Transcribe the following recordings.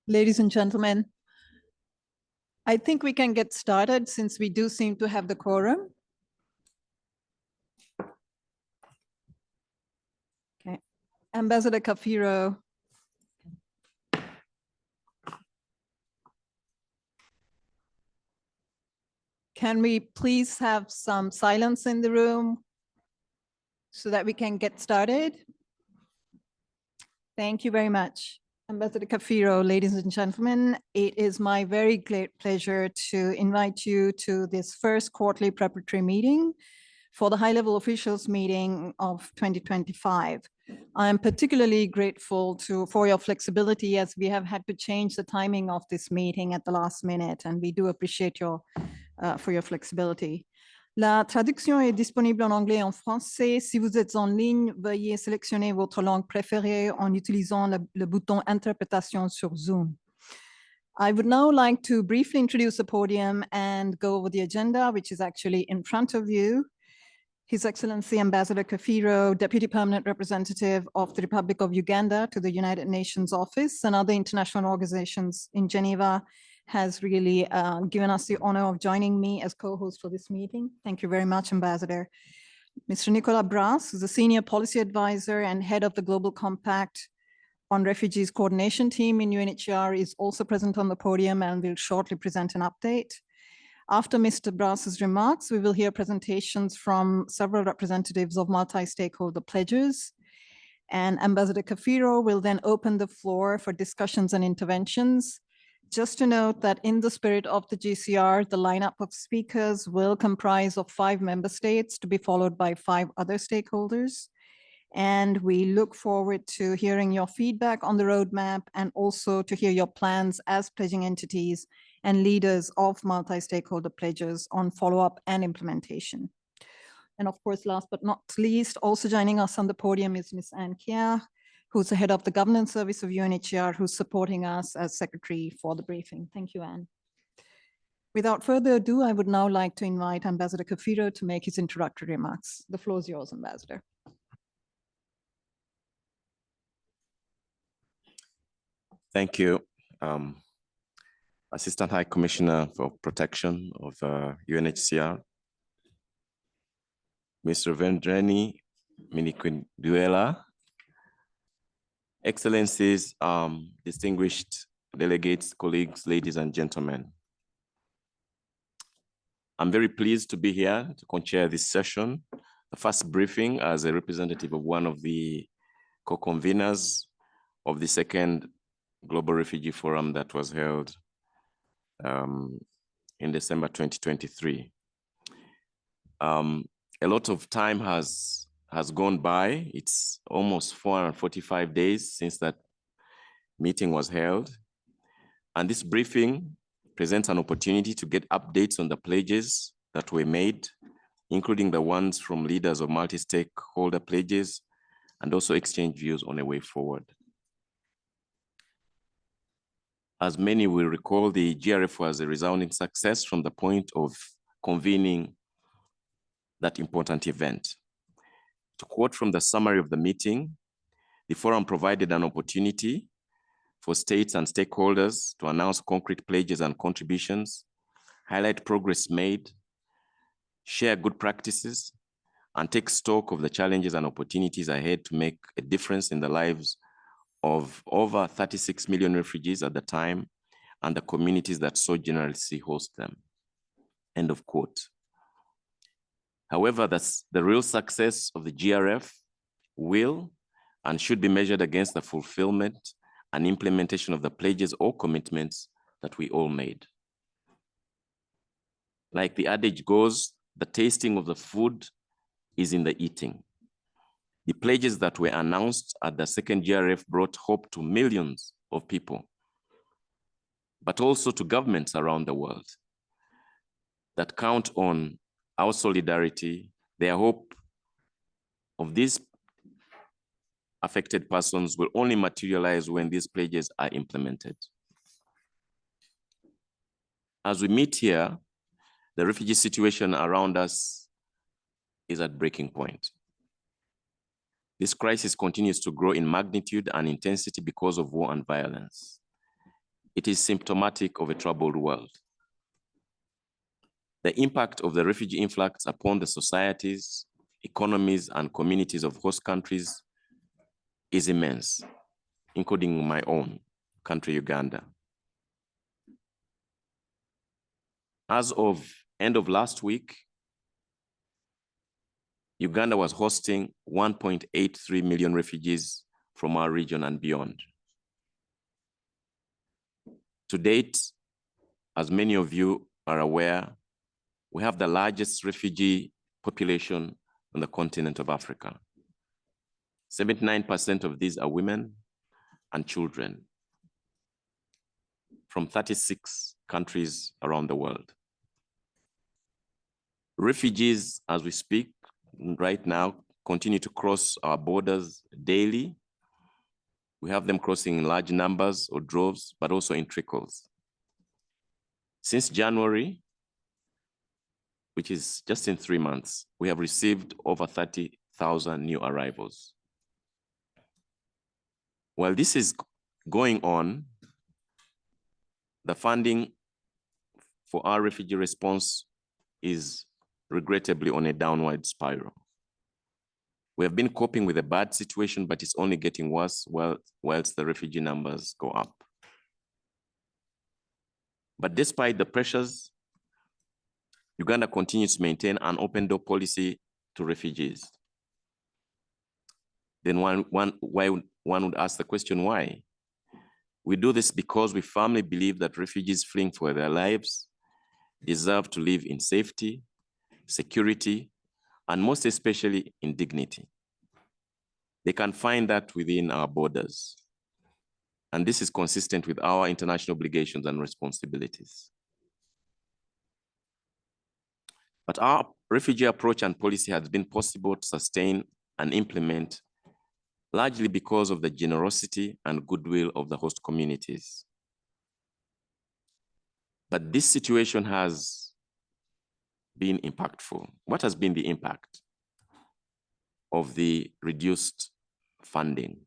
Ladies and gentlemen, I think we can get started since we do seem to have the quorum. Okay, Ambassador Kafiro. Can we please have some silence in the room so that we can get started? Thank you very much. Ambassador Kafiro, ladies and gentlemen, it is my very great pleasure to invite you to this first quarterly preparatory meeting for the high-level officials meeting of 2025. I am particularly grateful for your flexibility as we have had to change the timing of this meeting at the last minute, and we do appreciate for your flexibility. La traduction est disponible en anglais et en français. Si vous êtes en ligne, veuillez sélectionner votre langue préférée en utilisant le bouton interprétation sur Zoom. I would now like to briefly introduce the podium and go over the agenda, which is actually in front of you. His Excellency Ambassador Kafiro, Deputy Permanent Representative of the Republic of Uganda to the United Nations Office and other international organizations in Geneva, has really given us the honor of joining me as co-host for this meeting. Thank you very much, Ambassador. Mr. Nicolas Brass is a Senior Policy Advisor and Head of the Global Compact on Refugees Coordination Team in UNHCR, is also present on the podium and will shortly present an update. After Mr. Brass's remarks, we will hear presentations from several representatives of multi-stakeholder pledges, and Ambassador Kafiro will then open the floor for discussions and interventions. Just to note that in the spirit of the GCR, the lineup of speakers will comprise of 5 member states to be followed by 5 other stakeholders. And we look forward to hearing your feedback on the roadmap and also to hear your plans as pledging entities and leaders of multi-stakeholder pledges on follow-up and implementation. And of course, last but not least, also joining us on the podium is Ms. Anne Kier, who's the head of the governance service of UNHCR, who's supporting us as secretary for the briefing. Thank you, Anne. Without further ado, I would now like to invite Ambassador Kafiro to make his introductory remarks. The floor is yours, Ambassador. Thank you. Assistant High Commissioner for Protection of UNHCR, Mr. Vendreni Miniquinduela, Excellencies, distinguished delegates, colleagues, ladies and gentlemen. I'm very pleased to be here to co-chair this session, the first briefing as a representative of one of the co-conveners of the second Global Refugee Forum that was held in December 2023. A lot of time has gone by. It's almost 445 days since that meeting was held. And this briefing presents an opportunity to get updates on the pledges that were made, including the ones from leaders of multi-stakeholder pledges, and also exchange views on a way forward. As many will recall, the GRF was a resounding success from the point of convening that important event. To quote from the summary of the meeting, the forum provided an opportunity for states and stakeholders to announce concrete pledges and contributions, highlight progress made, share good practices, and take stock of the challenges and opportunities ahead to make a difference in the lives of over 36 million refugees at the time and the communities that so generously host them. End of quote. However, that's the real success of the GRF will and should be measured against the fulfillment and implementation of the pledges or commitments that we all made. Like the adage goes, the tasting of the food is in the eating. The pledges that were announced at the second GRF brought hope to millions of people, but also to governments around the world that count on our solidarity. Their hope of these affected persons will only materialize when these pledges are implemented. As we meet here, the refugee situation around us is at breaking point. This crisis continues to grow in magnitude and intensity because of war and violence. it is symptomatic of a troubled world. The impact of the refugee influx upon the societies, economies, and communities of host countries is immense, including my own country, Uganda. As of end of last week, Uganda was hosting 1.83 million refugees from our region and beyond. To date, as many of you are aware, we have the largest refugee population on the continent of Africa. 79% of these are women and children from 36 countries around the world. Refugees, as we speak right now, continue to cross our borders daily. We have them crossing in large numbers or droves, but also in trickles. Since January, which is just in 3 months, we have received over 30,000 new arrivals. While this is going on, the funding for our refugee response is regrettably on a downward spiral. We have been coping with a bad situation, but it's only getting worse whilst the refugee numbers go up. But despite the pressures, Uganda continues to maintain an open door policy to refugees. Then one would ask the question, why? We do this because we firmly believe that refugees fleeing for their lives deserve to live in safety, security, and most especially in dignity. They can find that within our borders. And this is consistent with our international obligations and responsibilities. But our refugee approach and policy has been possible to sustain and implement largely because of the generosity and goodwill of the host communities. But this situation has been impactful. What has been the impact of the reduced funding?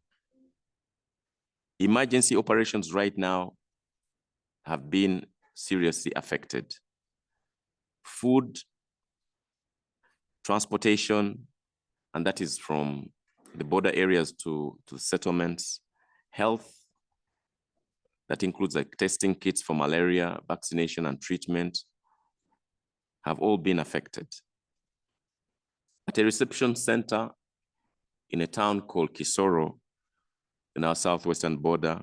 Emergency operations right now have been seriously affected. Food, transportation, and that is from the border areas to settlements, health, that includes like testing kits for malaria, vaccination and treatment, have all been affected. At a reception center in a town called Kisoro, in our southwestern border,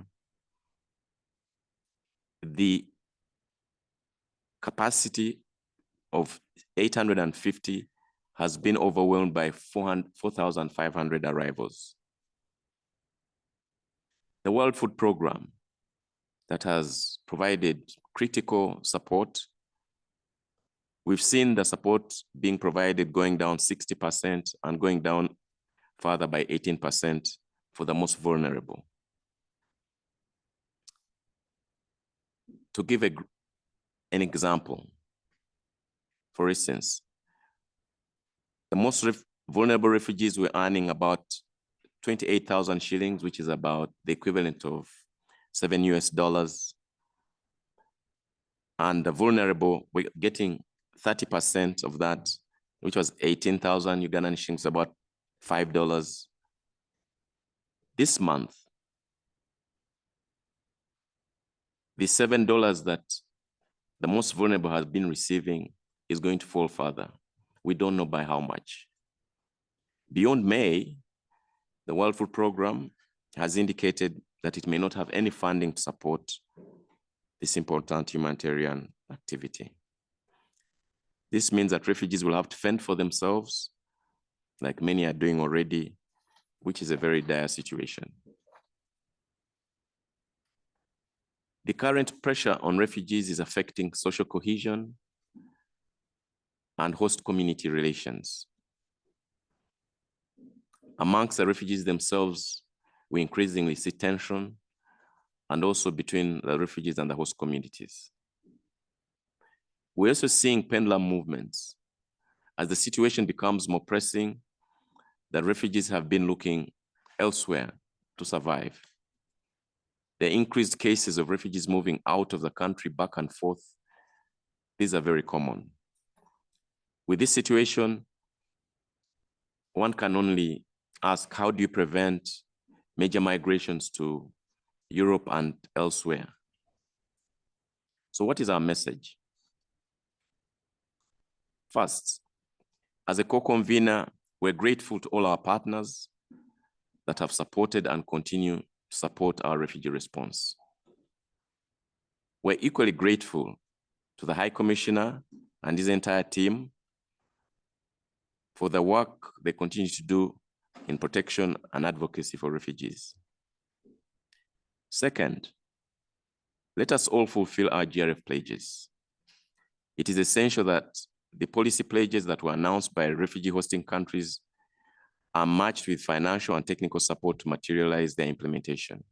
the capacity of 850 has been overwhelmed by 4,500 arrivals. The World Food Programme that has provided critical support, we've seen the support being provided going down 60% and going down further by 18% for the most vulnerable. To give an example, for instance, the most vulnerable refugees were earning about 28,000 shillings, which is about the equivalent of $7 US. And the vulnerable were getting 30% of that, which was 18,000 Ugandan shillings, about $5. This month, the $7 that the most vulnerable has been receiving is going to fall further. We don't know by how much. Beyond May, the World Food Programme has indicated that it may not have any funding to support this important humanitarian activity. This means that refugees will have to fend for themselves, like many are doing already, which is a very dire situation. The current pressure on refugees is affecting social cohesion and host community relations. Amongst the refugees themselves, we increasingly see tension, and also between the refugees and the host communities. We're also seeing pendulum movements. As the situation becomes more pressing, the refugees have been looking elsewhere to survive. The increased cases of refugees moving out of the country back and forth, these are very common. With this situation, one can only ask, how do you prevent major migrations to Europe and elsewhere? So what is our message? First, as a co-convener, we're grateful to all our partners that have supported and continue to support our refugee response. We're equally grateful to the High Commissioner and his entire team for the work they continue to do in protection and advocacy for refugees. Second, let us all fulfill our GRF pledges. It is essential that the policy pledges that were announced by refugee hosting countries are matched with financial and technical support to materialize their implementation.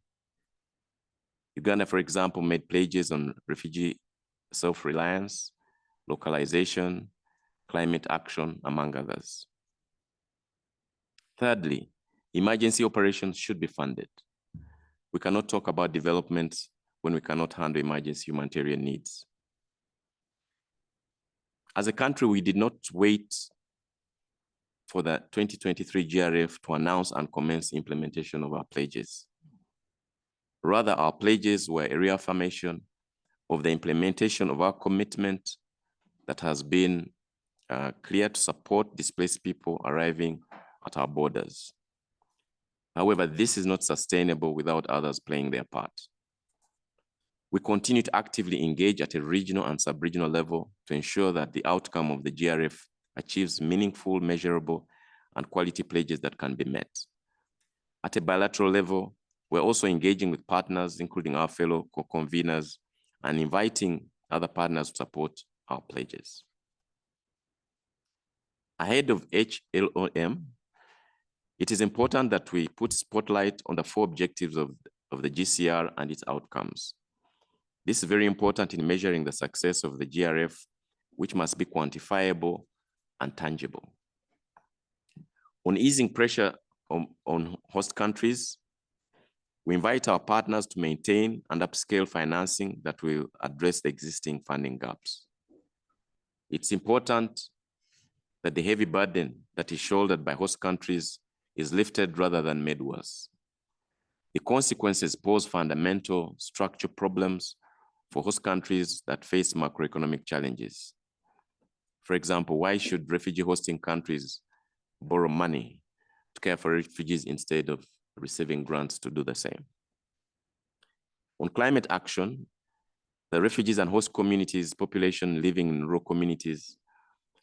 Uganda, for example, made pledges on refugee self-reliance, localization, climate action, among others. Thirdly, emergency operations should be funded. We cannot talk about development when we cannot handle emergency humanitarian needs. As a country, we did not wait for the 2023 GRF to announce and commence implementation of our pledges. Rather, our pledges were a reaffirmation of the implementation of our commitment that has been clear to support displaced people arriving at our borders. However, this is not sustainable without others playing their part. We continue to actively engage at a regional and sub-regional level to ensure that the outcome of the GRF achieves meaningful, measurable, and quality pledges that can be met. At a bilateral level, we're also engaging with partners, including our fellow co-conveners, and inviting other partners to support our pledges. Ahead of HLOM, it is important that we put spotlight on the 4 objectives of the GCR and its outcomes. This is very important in measuring the success of the GRF, which must be quantifiable and tangible. On easing pressure on host countries, we invite our partners to maintain and upscale financing that will address the existing funding gaps. It's important that the heavy burden that is shouldered by host countries is lifted rather than made worse. The consequences pose fundamental structural problems for host countries that face macroeconomic challenges. For example, why should refugee hosting countries borrow money to care for refugees instead of receiving grants to do the same? On climate action, the refugees and host communities, population living in rural communities,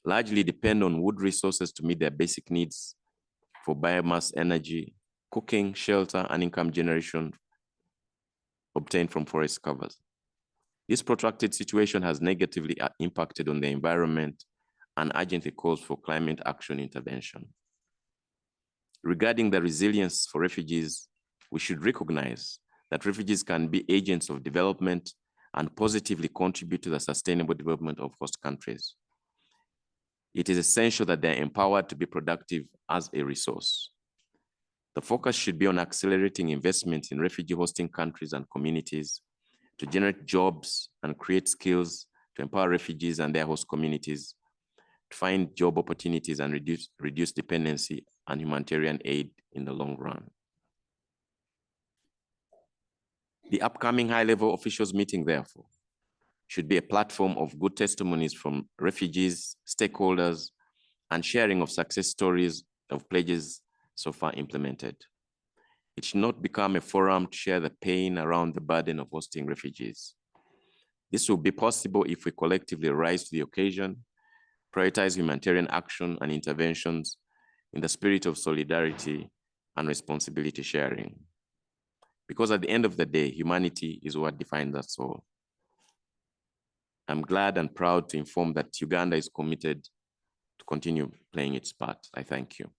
largely depend on wood resources to meet their basic needs for biomass energy, cooking, shelter, and income generation obtained from forest covers. This protracted situation has negatively impacted on the environment and urgently calls for climate action intervention. Regarding the resilience for refugees, we should recognize that refugees can be agents of development and positively contribute to the sustainable development of host countries. It is essential that they're empowered to be productive as a resource. The focus should be on accelerating investments in refugee hosting countries and communities to generate jobs and create skills to empower refugees and their host communities, to find job opportunities and reduce dependency on humanitarian aid in the long run. The upcoming high-level officials meeting, therefore, should be a platform of good testimonies from refugees, stakeholders, and sharing of success stories of pledges so far implemented. It should not become a forum to share the pain around the burden of hosting refugees. This will be possible if we collectively rise to the occasion, prioritize humanitarian action and interventions in the spirit of solidarity and responsibility sharing. Because at the end of the day, humanity is what defines us all. I'm glad and proud to inform that Uganda is committed to continue playing its part. I thank you.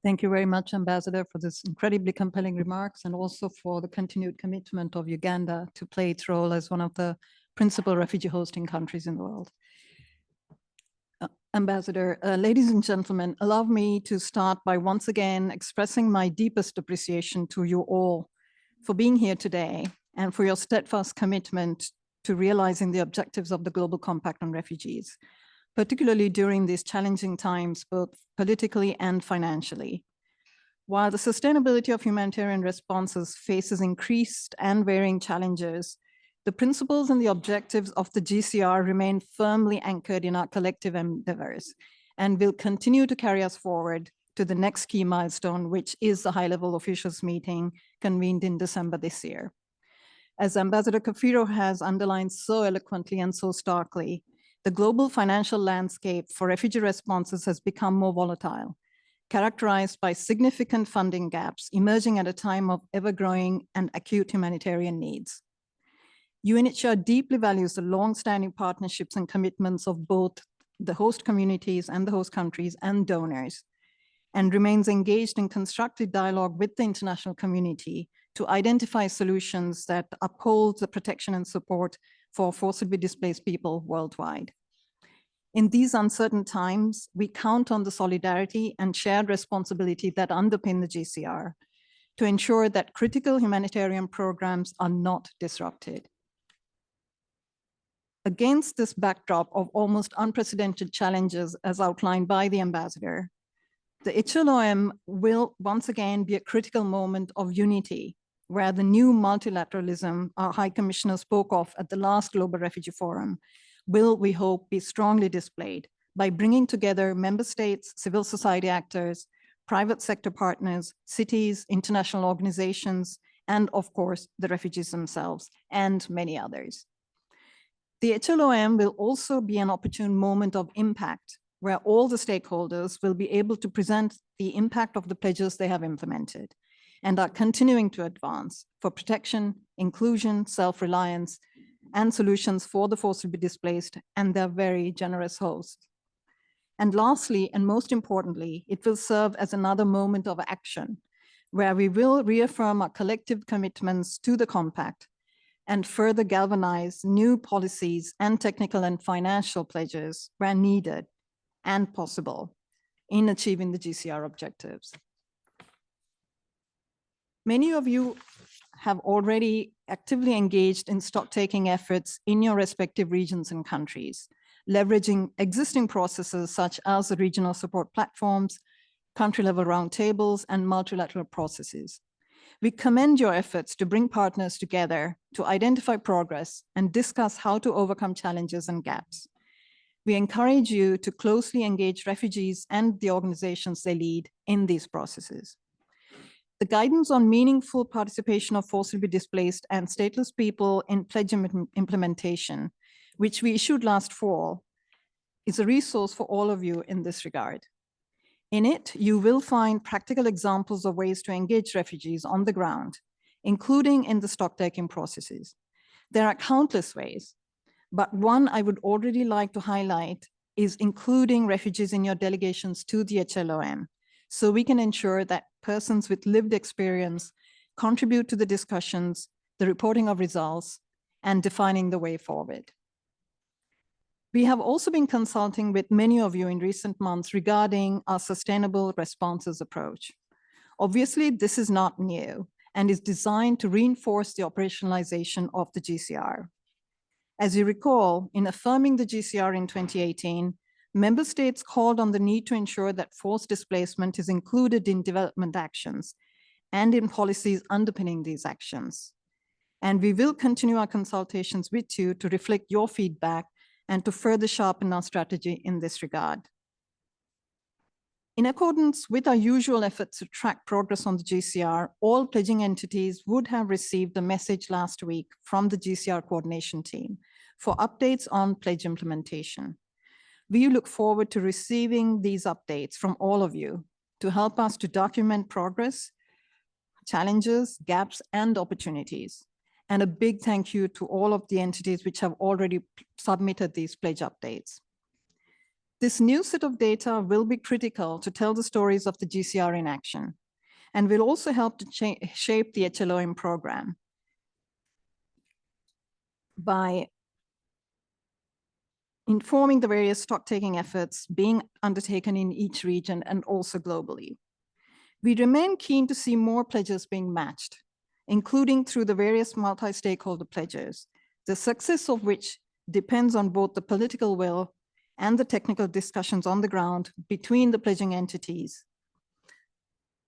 Thank you very much, Ambassador, for this incredibly compelling remarks and also for the continued commitment of Uganda to play its role as one of the principal refugee hosting countries in the world. Ambassador, ladies and gentlemen, allow me to start by once again expressing my deepest appreciation to you all for being here today and for your steadfast commitment to realizing the objectives of the Global Compact on Refugees, particularly during these challenging times, both politically and financially. While the sustainability of humanitarian responses faces increased and varying challenges, the principles and the objectives of the GCR remain firmly anchored in our collective endeavors and will continue to carry us forward to the next key milestone, which is the high-level officials meeting convened in December this year. As Ambassador Kafiro has underlined so eloquently and so starkly, the global financial landscape for refugee responses has become more volatile, characterized by significant funding gaps emerging at a time of ever-growing and acute humanitarian needs. UNHCR deeply values the long-standing partnerships and commitments of both the host communities and the host countries and donors, and remains engaged in constructive dialogue with the international community to identify solutions that uphold the protection and support for forcibly displaced people worldwide. In these uncertain times, we count on the solidarity and shared responsibility that underpin the GCR to ensure that critical humanitarian programs are not disrupted. Against this backdrop of almost unprecedented challenges as outlined by the ambassador, the HLOM will once again be a critical moment of unity, where the new multilateralism our High Commissioner spoke of at the last Global Refugee Forum will, we hope, be strongly displayed by bringing together member states, civil society actors, private sector partners, cities, international organizations, and of course, the refugees themselves, and many others. The HLOM will also be an opportune moment of impact, where all the stakeholders will be able to present the impact of the pledges they have implemented and are continuing to advance for protection, inclusion, self-reliance, and solutions for the forcibly displaced and their very generous hosts. And lastly, and most importantly, it will serve as another moment of action, where we will reaffirm our collective commitments to the compact and further galvanize new policies and technical and financial pledges where needed and possible in achieving the GCR objectives. Many of you have already actively engaged in stock-taking efforts in your respective regions and countries, leveraging existing processes such as the regional support platforms, country-level roundtables, and multilateral processes. We commend your efforts to bring partners together to identify progress and discuss how to overcome challenges and gaps. We encourage you to closely engage refugees and the organizations they lead in these processes. The guidance on meaningful participation of forcibly displaced and stateless people in pledge implementation, which we issued last fall, is a resource for all of you in this regard. In it, you will find practical examples of ways to engage refugees on the ground, including in the stock-taking processes. There are countless ways, but one I would already like to highlight is including refugees in your delegations to the HLOM, so we can ensure that persons with lived experience contribute to the discussions, the reporting of results, and defining the way forward. We have also been consulting with many of you in recent months regarding our sustainable responses approach. Obviously, this is not new and is designed to reinforce the operationalization of the GCR. As you recall, in affirming the GCR in 2018, member states called on the need to ensure that forced displacement is included in development actions and in policies underpinning these actions. And we will continue our consultations with you to reflect your feedback and to further sharpen our strategy in this regard. In accordance with our usual efforts to track progress on the GCR, all pledging entities would have received a message last week from the GCR coordination team for updates on pledge implementation. We look forward to receiving these updates from all of you to help us to document progress, challenges, gaps, and opportunities. And a big thank you to all of the entities which have already submitted these pledge updates. This new set of data will be critical to tell the stories of the GCR in action, and will also help to shape the HLOM program by informing the various stock-taking efforts being undertaken in each region and also globally. We remain keen to see more pledges being matched, including through the various multi-stakeholder pledges, the success of which depends on both the political will and the technical discussions on the ground between the pledging entities.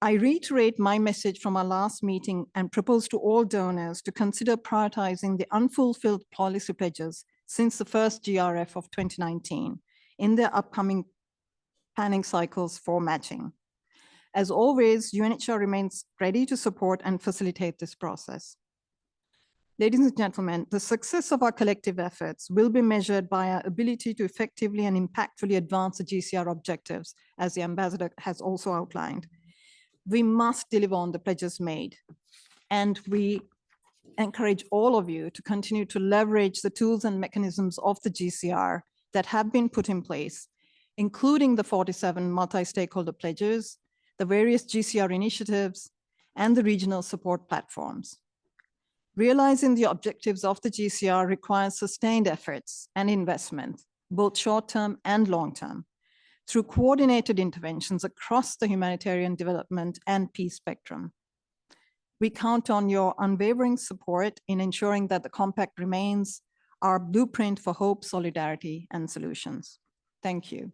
I reiterate my message from our last meeting and propose to all donors to consider prioritizing the unfulfilled policy pledges since the first GRF of 2019 in their upcoming planning cycles for matching. As always, UNHCR remains ready to support and facilitate this process. Ladies and gentlemen, the success of our collective efforts will be measured by our ability to effectively and impactfully advance the GCR objectives, as the ambassador has also outlined. We must deliver on the pledges made, and we encourage all of you to continue to leverage the tools and mechanisms of the GCR that have been put in place, including the 47 multi-stakeholder pledges, the various GCR initiatives, and the regional support platforms. Realizing the objectives of the GCR requires sustained efforts and investment, both short-term and long-term, through coordinated interventions across the humanitarian development and peace spectrum. We count on your unwavering support in ensuring that the compact remains our blueprint for hope, solidarity, and solutions. Thank you.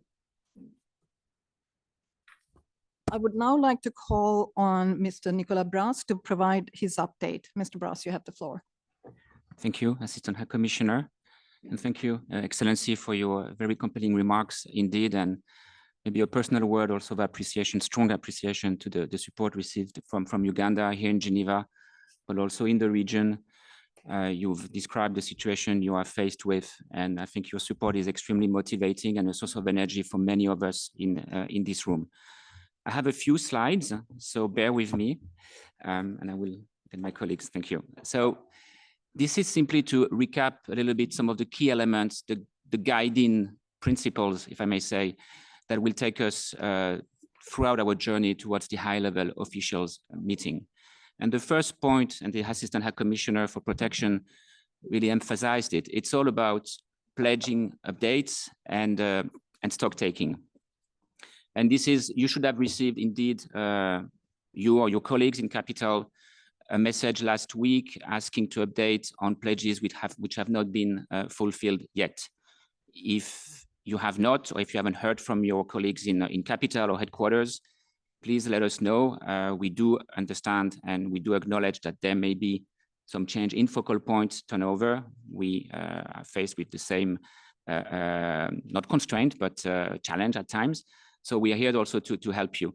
I would now like to call on Mr. Nicolas Brass to provide his update. Mr. Brass, you have the floor. Thank you, Assistant High Commissioner. And thank you, Excellency, for your very compelling remarks indeed, and maybe a personal word also of appreciation, strong appreciation to the support received from Uganda here in Geneva, but also in the region. You've described the situation you are faced with, and I think your support is extremely motivating and a source of energy for many of us in this room. I have a few slides, so bear with me, and I will get my colleagues. Thank you. So this is simply to recap a little bit some of the key elements, the guiding principles, if I may say, that will take us throughout our journey towards the high-level officials meeting. And the first point, and the Assistant High Commissioner for Protection really emphasized it, it's all about pledging updates and stock taking. And this is, you should have received indeed, you or your colleagues in Capital, a message last week asking to update on pledges which have not been fulfilled yet. If you have not, or if you haven't heard from your colleagues in Capital or headquarters, please let us know. We do understand and we do acknowledge that there may be some change in focal point turnover. We are faced with the same, not constraint, but challenge at times. So we are here also to help you.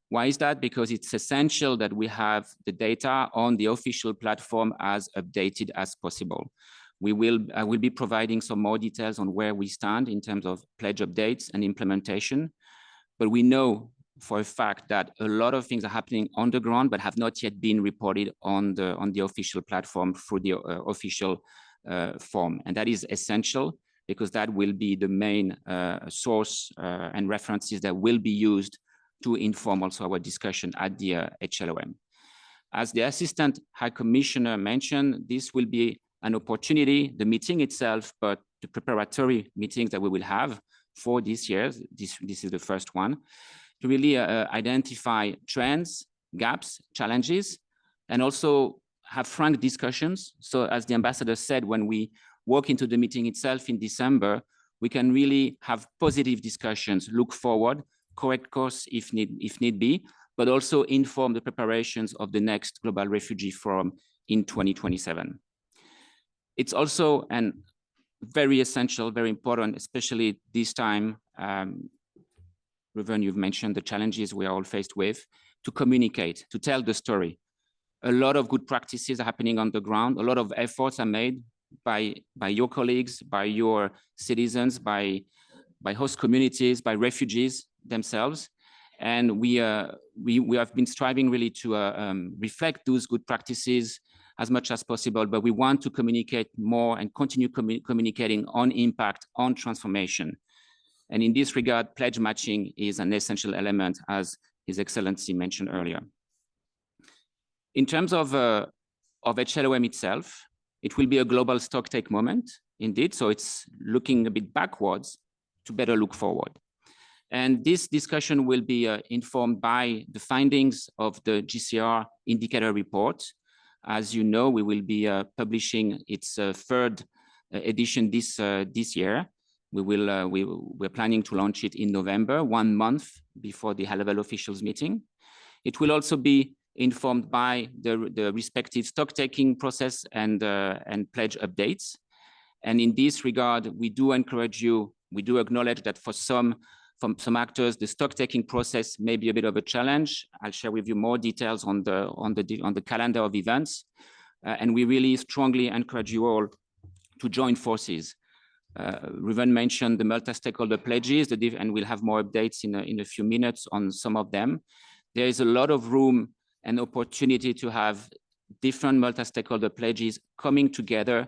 Why is that? Because it's essential that we have the data on the official platform as updated as possible. I will be providing some more details on where we stand in terms of pledge updates and implementation. But we know for a fact that a lot of things are happening on the ground, but have not yet been reported on the official platform through the official form. And that is essential, because that will be the main source and references that will be used to inform also our discussion at the HLOM. As the Assistant High Commissioner mentioned, this will be an opportunity, the meeting itself, but the preparatory meetings that we will have for this year, this is the first one, to really identify trends, gaps, challenges, and also have frank discussions. So as the ambassador said, when we walk into the meeting itself in December, we can really have positive discussions, look forward, correct course if need be, but also inform the preparations of the next Global Refugee Forum in 2027. It's also very essential, very important, especially this time, Reverend, you've mentioned the challenges we are all faced with, to communicate, to tell the story. A lot of good practices are happening on the ground. A lot of efforts are made by your colleagues, by your citizens, by host communities, by refugees themselves. And we have been striving really to reflect those good practices as much as possible, but we want to communicate more and continue communicating on impact, on transformation. And in this regard, pledge matching is an essential element, as His Excellency mentioned earlier. In terms of HLOM itself, it will be a global stocktake moment. indeed. So it's looking a bit backwards to better look forward. And this discussion will be informed by the findings of the GCR indicator report. As you know, we will be publishing its third edition this year. We're planning to launch it in November, 1 month before the high-level officials meeting. It will also be informed by the respective stock-taking process and pledge updates. And in this regard, we do encourage you, we do acknowledge that for some actors, the stock-taking process may be a bit of a challenge. I'll share with you more details on the calendar of events. And we really strongly encourage you all to join forces. Ruven mentioned the multi-stakeholder pledges, and we'll have more updates in a few minutes on some of them. There is a lot of room and opportunity to have different multi-stakeholder pledges coming together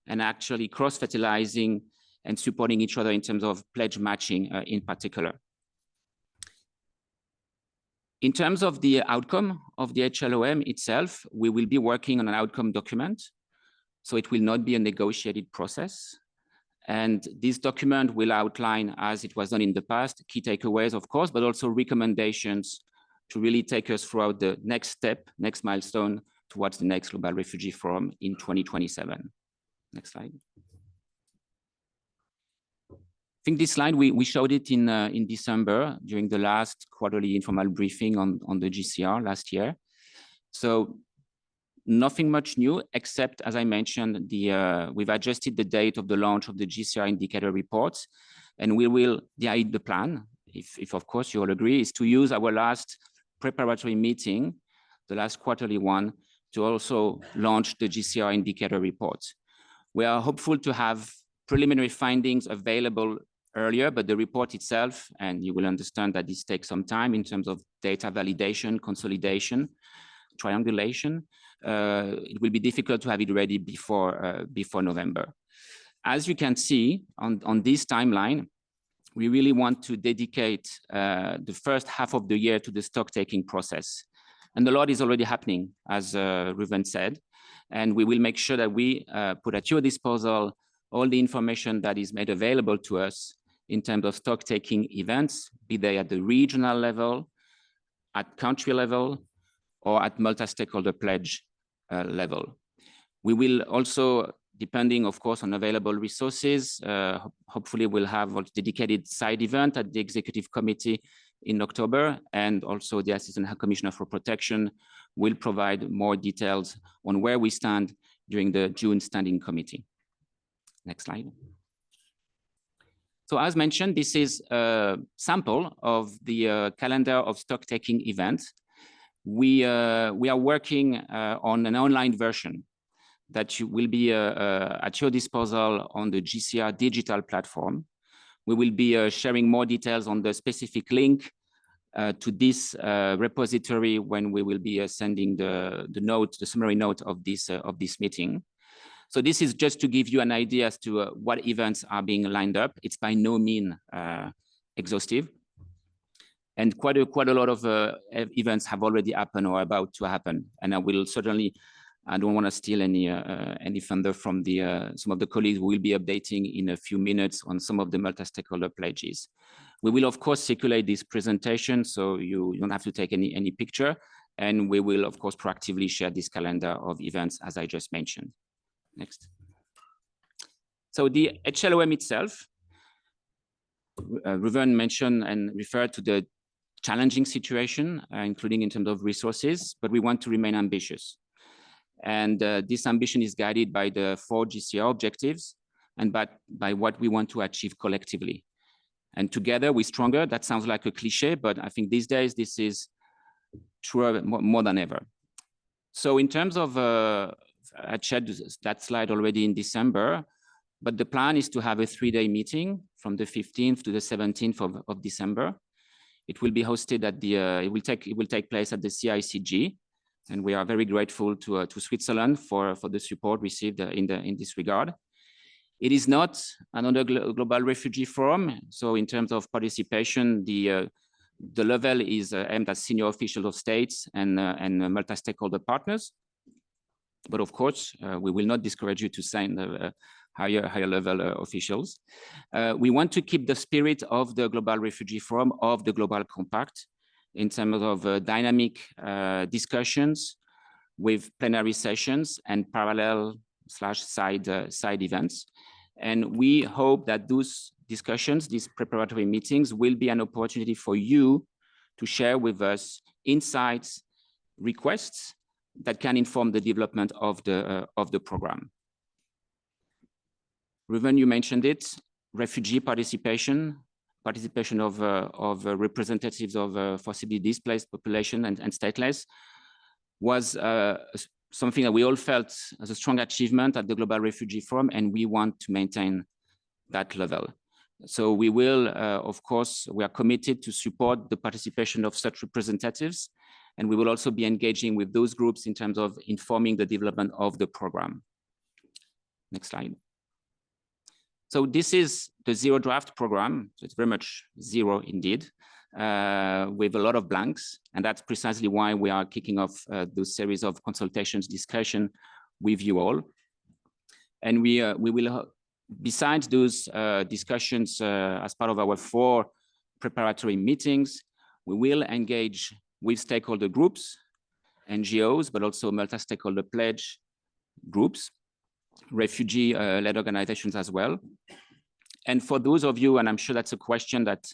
and actually cross-fertilizing and supporting each other in terms of pledge matching in particular. In terms of the outcome of the HLOM itself, we will be working on an outcome document. So it will not be a negotiated process. And this document will outline, as it was done in the past, key takeaways, of course, but also recommendations to really take us throughout the next step, next milestone towards the next Global Refugee Forum in 2027. Next slide. I think this slide, we showed it in December during the last quarterly informal briefing on the GCR last year. So nothing much new, except, as I mentioned, we've adjusted the date of the launch of the GCR indicator reports, and the plan, if of course you all agree, is to use our last preparatory meeting, the last quarterly one, to also launch the GCR indicator reports. We are hopeful to have preliminary findings available earlier, but the report itself, and you will understand that this takes some time in terms of data validation, consolidation, triangulation. It will be difficult to have it ready before November. As you can see on this timeline, we really want to dedicate the first half of the year to the stock-taking process. And a lot is already happening, as Ruven said. And we will make sure that we put at your disposal all the information that is made available to us in terms of stock-taking events, be they at the regional level, at country level, or at multi-stakeholder pledge level. We will also, depending, of course, on available resources, hopefully we'll have a dedicated side event at the Executive Committee in October, and also the Assistant High Commissioner for Protection will provide more details on where we stand during the June Standing Committee. Next slide. So as mentioned, this is a sample of the calendar of stock-taking events. We are working on an online version that will be at your disposal on the GCR digital platform. We will be sharing more details on the specific link to this repository when we will be sending the summary note of this meeting. So this is just to give you an idea as to what events are being lined up. It's by no means exhaustive. And quite a lot of events have already happened or about to happen. And I will certainly, I don't want to steal any thunder from some of the colleagues who will be updating in a few minutes on some of the multi-stakeholder pledges. We will, of course, circulate this presentation, so you don't have to take any picture. And we will, of course, proactively share this calendar of events, as I just mentioned. Next. So the HLOM itself, Ruven mentioned and referred to the challenging situation, including in terms of resources, but we want to remain ambitious. And this ambition is guided by the 4 GCR objectives and by what we want to achieve collectively. And together we're stronger. That sounds like a cliche, but I think these days this is truer more than ever. So in terms of, I shared that slide already in December, but the plan is to have a 3-day meeting from the 15th to the 17th of December. It will be hosted at it will take place at the CICG, and we are very grateful to Switzerland for the support received in this regard. It is not another Global Refugee Forum, so in terms of participation, the level is aimed at senior officials of states and multi-stakeholder partners. But of course, we will not discourage you to higher level officials. We want to keep the spirit of the Global Refugee Forum, of the Global Compact, in terms of dynamic discussions with plenary sessions and parallel/side events. And we hope that those discussions, these preparatory meetings, will be an opportunity for you to share with us insights, requests that can inform the development of the program. Ruben, you mentioned it, refugee participation of representatives of forcibly displaced population and stateless was something that we all felt as a strong achievement at the Global Refugee Forum, and we want to maintain that level. So we will, of course, we are committed to support the participation of such representatives, and we will also be engaging with those groups in terms of informing the development of the program. Next slide. So this is the zero draft program. So it's very much zero indeed, with a lot of blanks. And that's precisely why we are kicking off those series of consultations, discussion with you all. And we will, besides those discussions as part of our 4 preparatory meetings, we will engage with stakeholder groups, NGOs, but also multi-stakeholder pledge groups, refugee-led organizations as well. And for those of you, and I'm sure that's a question that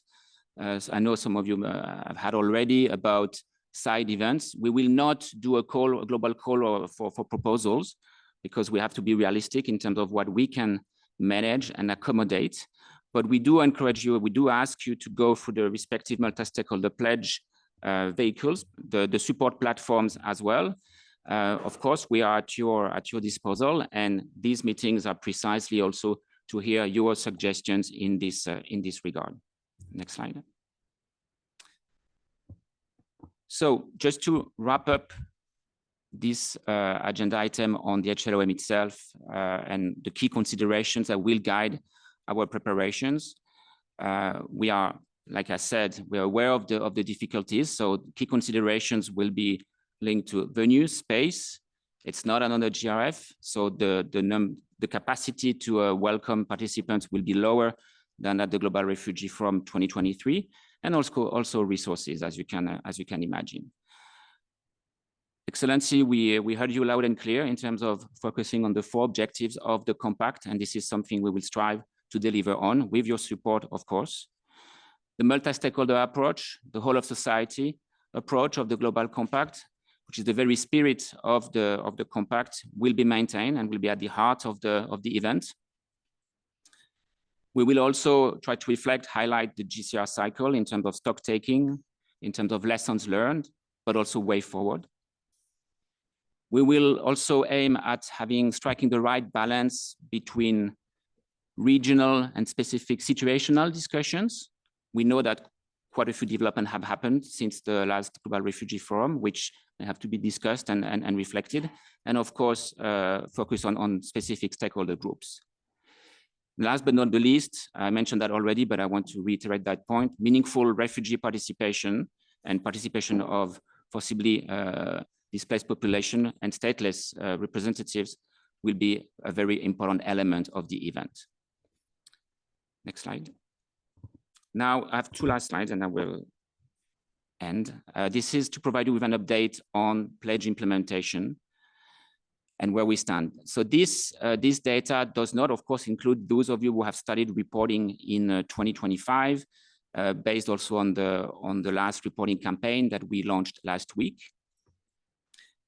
I know some of you have had already about side events, we will not do a global call for proposals, because we have to be realistic in terms of what we can manage and accommodate. But we do encourage you, we do ask you to go through the respective multi-stakeholder pledge vehicles, the support platforms as well. Of course, we are at your disposal, and these meetings are precisely also to hear your suggestions in this regard. Next slide. So just to wrap up this agenda item on the HLOM itself and the key considerations that will guide our preparations, we are, like I said, we are aware of the difficulties. So key considerations will be linked to venue, space. It's not another GRF, so the capacity to welcome participants will be lower than at the Global Refugee Forum 2023, and also resources, as you can imagine. Excellency, we heard you loud and clear in terms of focusing on the 4 objectives of the compact, and this is something we will strive to deliver on with your support, of course. The multi-stakeholder approach, the whole of society approach of the Global Compact, which is the very spirit of the compact, will be maintained and will be at the heart of the event. We will also try to reflect, highlight the GCR cycle in terms of stock taking, in terms of lessons learned, but also way forward. We will also aim at striking the right balance between regional and specific situational discussions. We know that quite a few developments have happened since the last Global Refugee Forum, which have to be discussed and reflected. And of course, focus on specific stakeholder groups. Last but not the least, I mentioned that already, but I want to reiterate that point, meaningful refugee participation and participation of forcibly displaced population and stateless representatives will be a very important element of the event. Next slide. Now I have 2 last slides and I will end. This is to provide you with an update on pledge implementation and where we stand. So this data does not, of course, include those of you who have started reporting in 2025, based also on the last reporting campaign that we launched last week.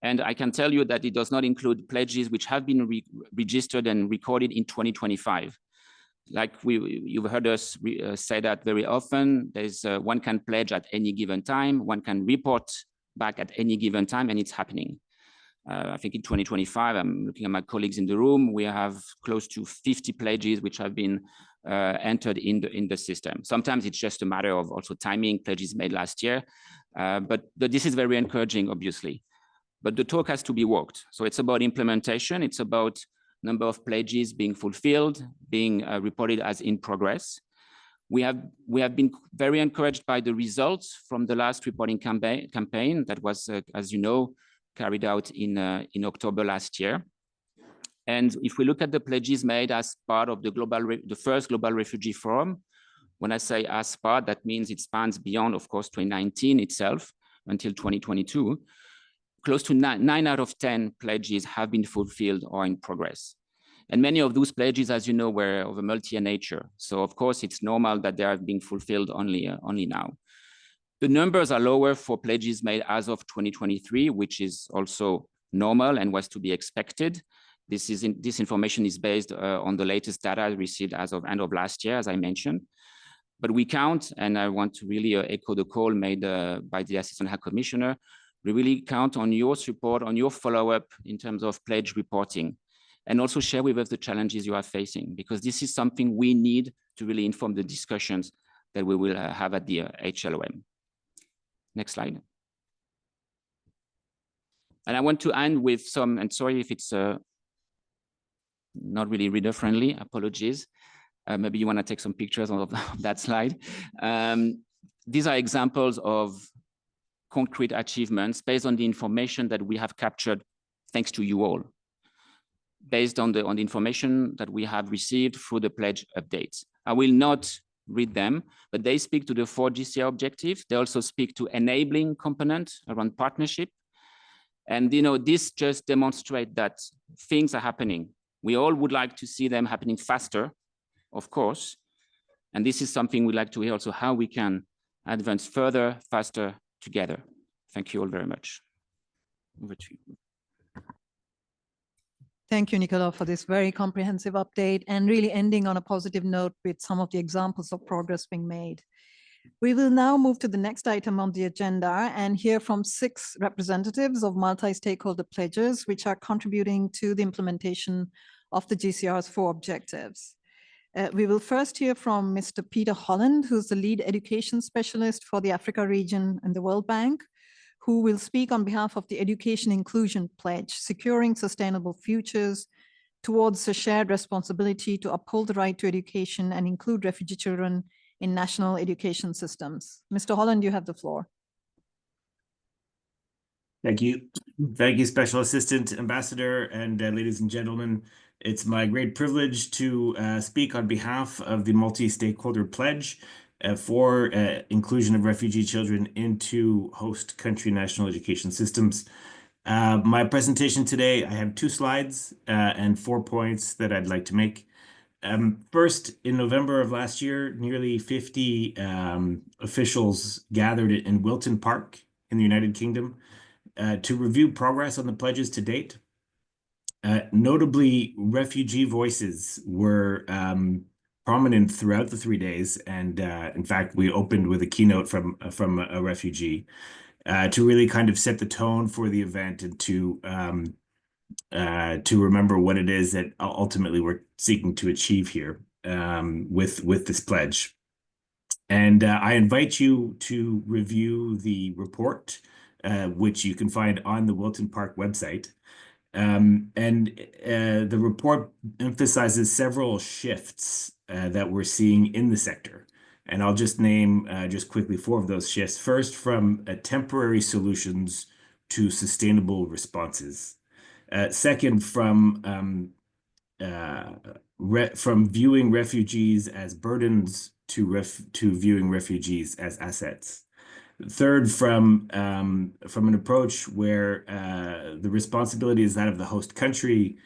And I can tell you that it does not include pledges which have been registered and recorded in 2025. Like you've heard us say that very often, one can pledge at any given time, one can report back at any given time, and it's happening. I think in 2025, I'm looking at my colleagues in the room, we have close to 50 pledges which have been entered in the system. Sometimes it's just a matter of also timing, pledges made last year, but this is very encouraging, obviously. But the talk has to be walked. So it's about implementation, it's about number of pledges being fulfilled, being reported as in progress. We have been very encouraged by the results from the last reporting campaign that was, as you know, carried out in October last year. And if we look at the pledges made as part of the first Global Refugee Forum, when I say as part, that means it spans beyond, of course, 2019 itself until 2022. Close to 9 out of 10 pledges have been fulfilled or in progress. And many of those pledges, as you know, were of a multi-year nature. So of course, it's normal that they are being fulfilled only now. The numbers are lower for pledges made as of 2023, which is also normal and was to be expected. This information is based on the latest data received as of end of last year, as I mentioned. But we count, and I want to really echo the call made by the Assistant High Commissioner, we really count on your support, on your follow-up in terms of pledge reporting, and also share with us the challenges you are facing, because this is something we need to really inform the discussions that we will have at the HLOM. Next slide. And I want to end with some, and sorry if it's not really reader friendly, apologies. Maybe you want to take some pictures of that slide. These are examples of concrete achievements based on the information that we have captured thanks to you all, based on the information that we have received through the pledge updates. I will not read them, but they speak to the 4 GCR objectives. They also speak to enabling component around partnership. And this just demonstrates that things are happening. We all would like to see them happening faster, of course. And this is something we'd like to hear also, how we can advance further, faster together. Thank you all very much. Over to you. Thank you, Nicolas, for this very comprehensive update and really ending on a positive note with some of the examples of progress being made. We will now move to the next item on the agenda and hear from 6 representatives of multi-stakeholder pledges, which are contributing to the implementation of the GCR's 4 objectives. We will first hear from Mr. Peter Holland, who's the lead education specialist for the Africa region and the World Bank, who will speak on behalf of the Education Inclusion Pledge, securing sustainable futures towards a shared responsibility to uphold the right to education and include refugee children in national education systems. Mr. Holland, you have the floor. Thank you. Thank you, Special Assistant Ambassador, and ladies and gentlemen. It's my great privilege to speak on behalf of the multi-stakeholder pledge for inclusion of refugee children into host country national education systems. My presentation today, I have 2 slides and 4 points that I'd like to make. First, in November of last year, nearly 50 officials gathered in Wilton Park in the United Kingdom to review progress on the pledges to date. Notably, refugee voices were prominent throughout the 3 days, and in fact, we opened with a keynote from a refugee to really kind of set the tone for the event and to remember what it is that ultimately we're seeking to achieve here with this pledge. And I invite you to review the report, which you can find on the Wilton Park website. The report emphasizes several shifts that we're seeing in the sector. And I'll just name just quickly 4 of those shifts. First, from temporary solutions to sustainable responses. Second, from viewing refugees as burdens to viewing refugees as assets. Third, from an approach where the responsibility is that of the host country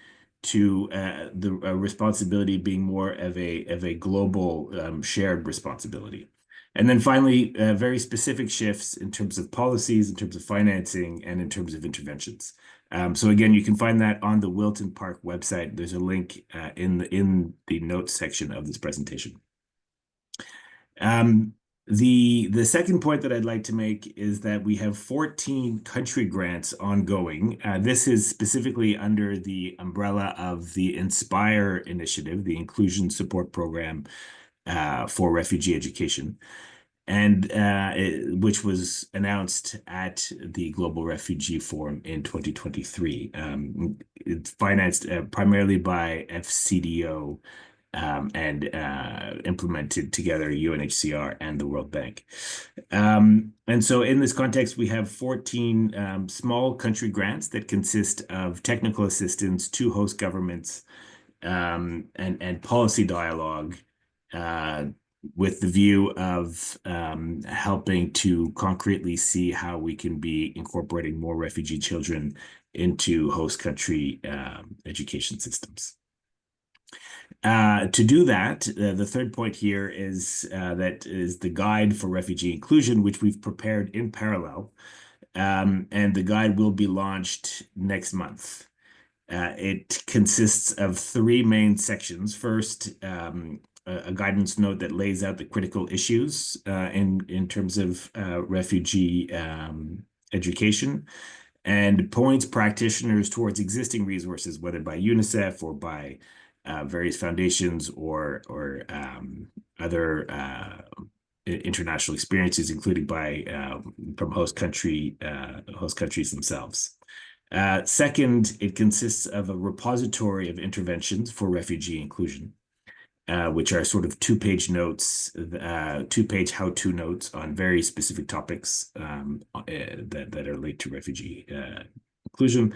to the responsibility being more of a global shared responsibility. And then finally, very specific shifts in terms of policies, in terms of financing, and in terms of interventions. So again, you can find that on the Wilton Park website. There's a link in the notes section of this presentation. The second point that I'd like to make is that we have 14 country grants ongoing. This is specifically under the umbrella of the INSPIRE initiative, the Inclusion Support Program for Refugee Education, and which was announced at the Global Refugee Forum in 2023. It's financed primarily by FCDO and implemented together UNHCR and the World Bank. And so in this context, we have 14 small country grants that consist of technical assistance to host governments and policy dialogue with the view of helping to concretely see how we can be incorporating more refugee children into host country education systems. To do that, the third point here is that is the guide for refugee inclusion, which we've prepared in parallel, and the guide will be launched next month. It consists of 3 main sections. First, a guidance note that lays out the critical issues in terms of refugee education, and points practitioners towards existing resources, whether by UNICEF or by various foundations or other international experiences, including from host countries themselves. Second, it consists of a repository of interventions for refugee inclusion, which are sort of 2-page notes, 2-page how-to notes on very specific topics that are linked to refugee inclusion.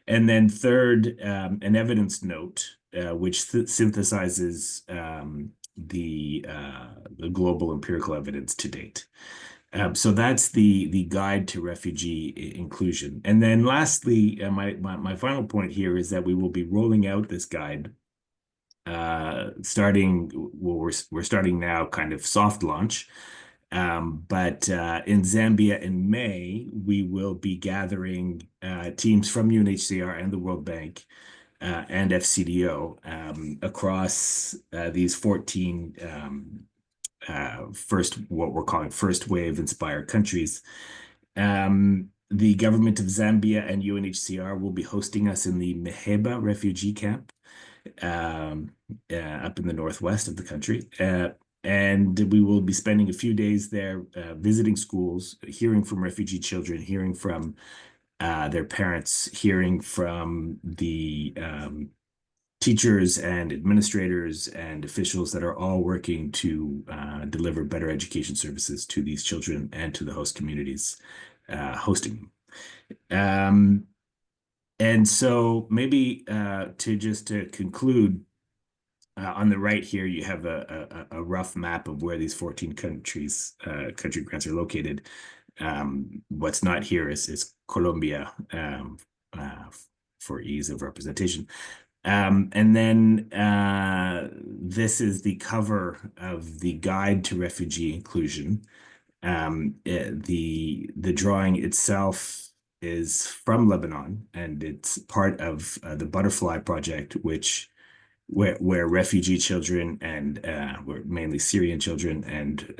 And then third, an evidence note, which synthesizes the global empirical evidence to date. So that's the guide to refugee inclusion. And then lastly, my final point here is that we will be rolling out this guide we're starting now kind of soft launch. But in Zambia in May, we will be gathering teams from UNHCR and the World Bank and FCDO across these 14 what we're calling first wave inspired countries. The government of Zambia and UNHCR will be hosting us in the Meheba refugee camp up in the northwest of the country. And we will be spending a few days there visiting schools, hearing from refugee children, hearing from their parents, hearing from the teachers and administrators and officials that are all working to deliver better education services to these children and to the host communities hosting them. And so maybe to conclude, on the right here, you have a rough map of where these 14 country grants are located. What's not here is Colombia for ease of representation. And then this is the cover of the guide to refugee inclusion. The drawing itself is from Lebanon, and it's part of the Butterfly Project, where refugee children and were mainly Syrian children and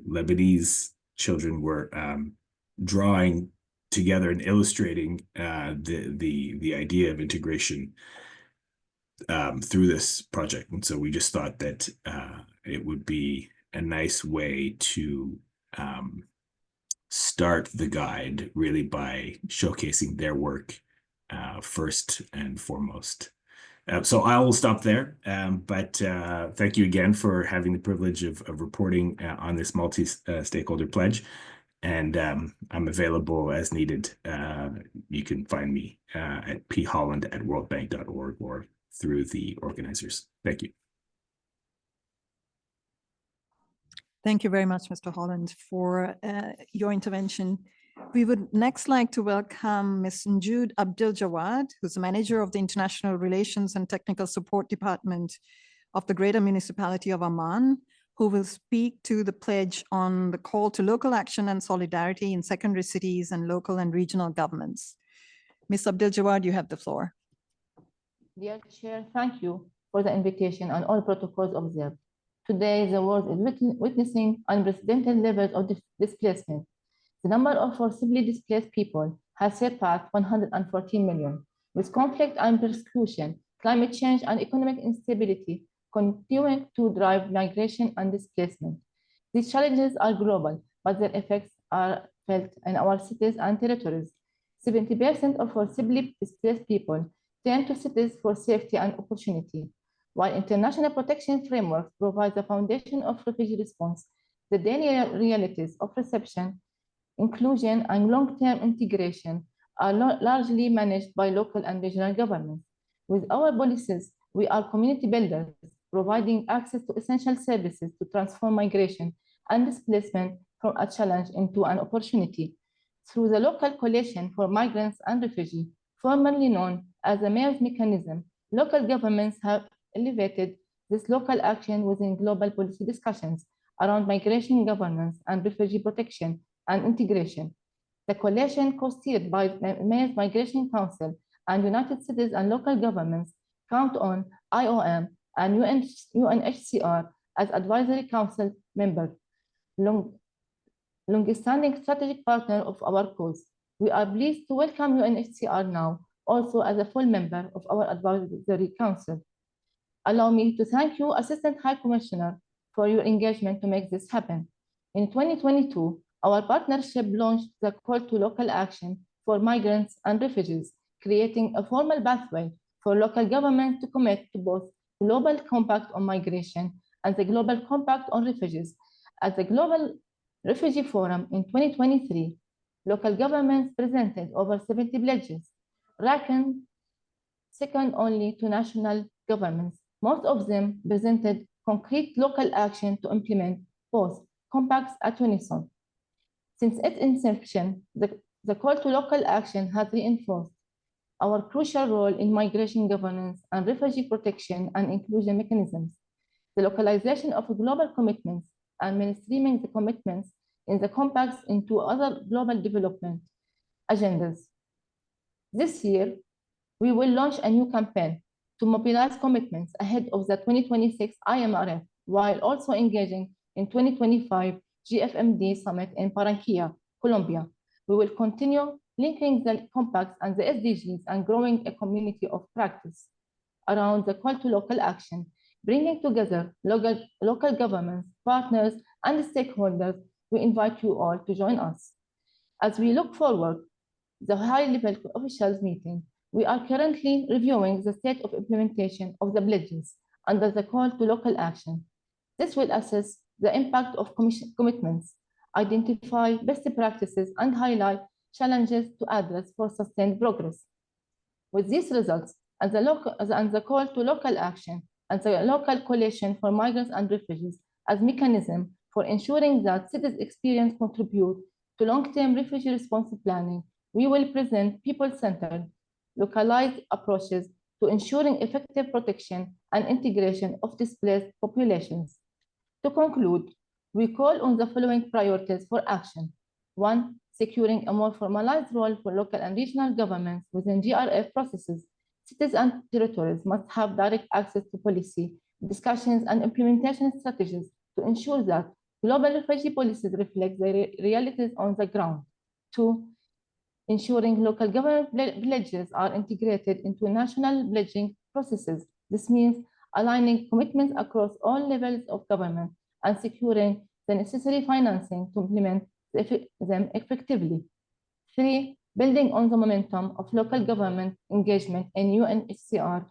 Lebanese children were drawing together and illustrating the idea of integration through this project. And so we just thought that it would be a nice way to start the guide really by showcasing their work first and foremost. So I will stop there, but thank you again for having the privilege of reporting on this multi-stakeholder pledge. And I'm available as needed. You can find me at pholland@worldbank.org or through the organizers. Thank you. Thank you very much, Mr. Holland, for your intervention. We would next like to welcome Ms. Njoud Abdel-Jawad, who's the manager of the International Relations and Technical Support Department of the Greater Municipality of Amman, who will speak to the pledge on the call to local action and solidarity in secondary cities and local and regional governments. Ms. Abdel-Jawad, you have the floor. Dear Chair, thank you for the invitation and all protocols observed. Today, the world is witnessing unprecedented levels of displacement. The number of forcibly displaced people has surpassed 114 million, with conflict and persecution, climate change, and economic instability continuing to drive migration and displacement. These challenges are global, but their effects are felt in our cities and territories. 70% of forcibly displaced people turn to cities for safety and opportunity, While international protection frameworks provide the foundation of refugee response, the daily realities of reception, inclusion, and long-term integration are largely managed by local and regional governments. With our policies, we are community builders, providing access to essential services to transform migration and displacement from a challenge into an opportunity. Through the local coalition for migrants and refugees, formerly known as the Mayor's Mechanism, local governments have elevated this local action within global policy discussions around migration governance and refugee protection and integration. The coalition, co-steered by the Mayor's Migration Council and United Cities and local governments, count on IOM and UNHCR as advisory council members, long-standing strategic partner of our cause. We are pleased to welcome UNHCR now, also as a full member of our advisory council. Allow me to thank you, Assistant High Commissioner, for your engagement to make this happen. In 2022, our partnership launched the call to local action for migrants and refugees, creating a formal pathway for local governments to commit to both Global Compact on Migration and the Global Compact on Refugees. At the Global Refugee Forum in 2023, local governments presented over 70 pledges, ranking second only to national governments. Most of them presented concrete local action to implement both compacts at unison. Since its inception, the call to local action has reinforced our crucial role in migration governance and refugee protection and inclusion mechanisms. The localization of global commitments and mainstreaming the commitments in the compacts into other global development agendas. This year, we will launch a new campaign to mobilize commitments ahead of the 2026 IMRF, while also engaging in 2025 GFMD Summit in Barranquilla, Colombia. We will continue linking the compacts and the SDGs and growing a community of practice around the call to local action, bringing together local governments, partners, and stakeholders. We invite you all to join us. As we look forward to the high-level officials meeting, we are currently reviewing the state of implementation of the pledges under the call to local action. This will assess the impact of commitments, identify best practices, and highlight challenges to address for sustained progress. With these results and the call to local action and the local coalition for migrants and refugees as mechanism for ensuring that cities experience contribute to long-term refugee response planning, we will present people-centered, localized approaches to ensuring effective protection and integration of displaced populations. To conclude, we call on the following priorities for action. 1, securing a more formalized role for local and regional governments within GRF processes. Cities and territories must have direct access to policy, discussions, and implementation strategies to ensure that global refugee policies reflect the realities on the ground. 2, ensuring local government pledges are integrated into national pledging processes. This means aligning commitments across all levels of government and securing the necessary financing to implement them effectively. 3, building on the momentum of local government engagement in UNHCR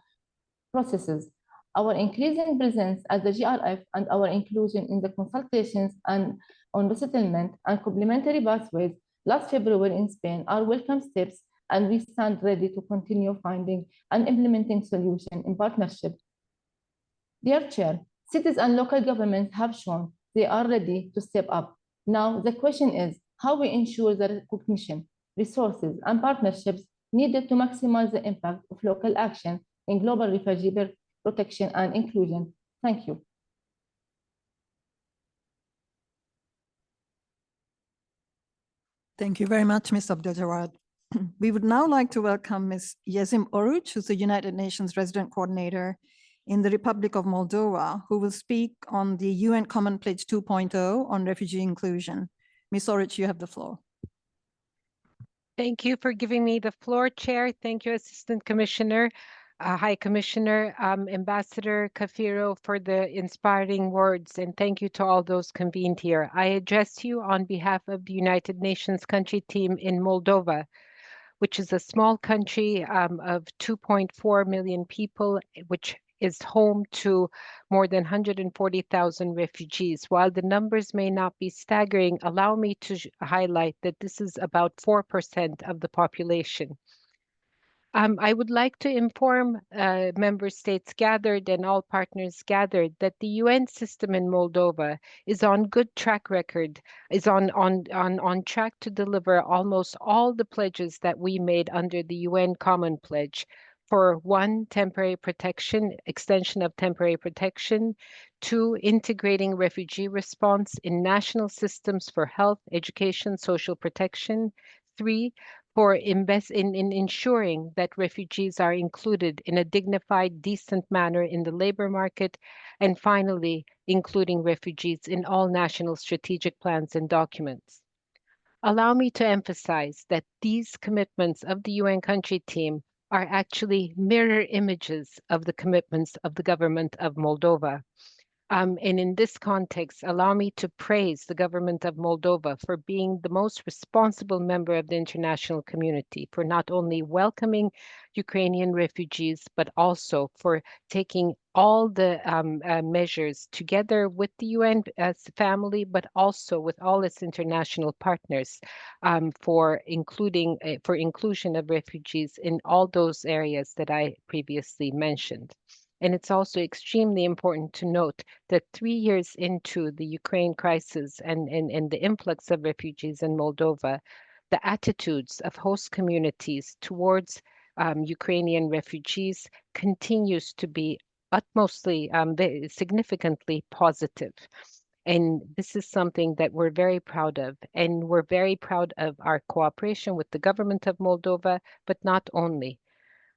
processes. Our increasing presence at the GRF and our inclusion in the consultations and on resettlement and complementary pathways last February in Spain are welcome steps, and we stand ready to continue finding and implementing solutions in partnership. Dear Chair, cities and local governments have shown they are ready to step up. Now, the question is how we ensure the recognition, resources, and partnerships needed to maximize the impact of local action in global refugee protection and inclusion. Thank you. Thank you very much, Ms. Abdeljawad. We would now like to welcome Ms. Yesim Oruç, who's the United Nations Resident Coordinator in the Republic of Moldova, who will speak on the UN Common Pledge 2.0 on refugee inclusion. Ms. Oruç, you have the floor. Thank you for giving me the floor, Chair. Thank you, Assistant Commissioner, High Commissioner, Ambassador Kafiro, for the inspiring words, and thank you to all those convened here. I address you on behalf of the United Nations country team in Moldova, which is a small country of 2.4 million people, which is home to more than 140,000 refugees. While the numbers may not be staggering, allow me to highlight that this is about 4% of the population. I would like to inform member states gathered and all partners gathered that the UN system in Moldova is on good track record, is on track to deliver almost all the pledges that we made under the UN Common Pledge for 1, temporary protection, extension of temporary protection, 2, integrating refugee response in national systems for health, education, social protection, 3, for in ensuring that refugees are included in a dignified, decent manner in the labor market, and finally, including refugees in all national strategic plans and documents. Allow me to emphasize that these commitments of the UN country team are actually mirror images of the commitments of the government of Moldova. And in this context, allow me to praise the government of Moldova for being the most responsible member of the international community, for not only welcoming Ukrainian refugees, but also for taking all the measures together with the UN family, but also with all its international partners for inclusion of refugees in all those areas that I previously mentioned. And it's also extremely important to note that 3 years into the Ukraine crisis and the influx of refugees in Moldova, the attitudes of host communities towards Ukrainian refugees continues to be utmostly, significantly positive. And this is something that we're very proud of. And we're very proud of our cooperation with the government of Moldova, but not only.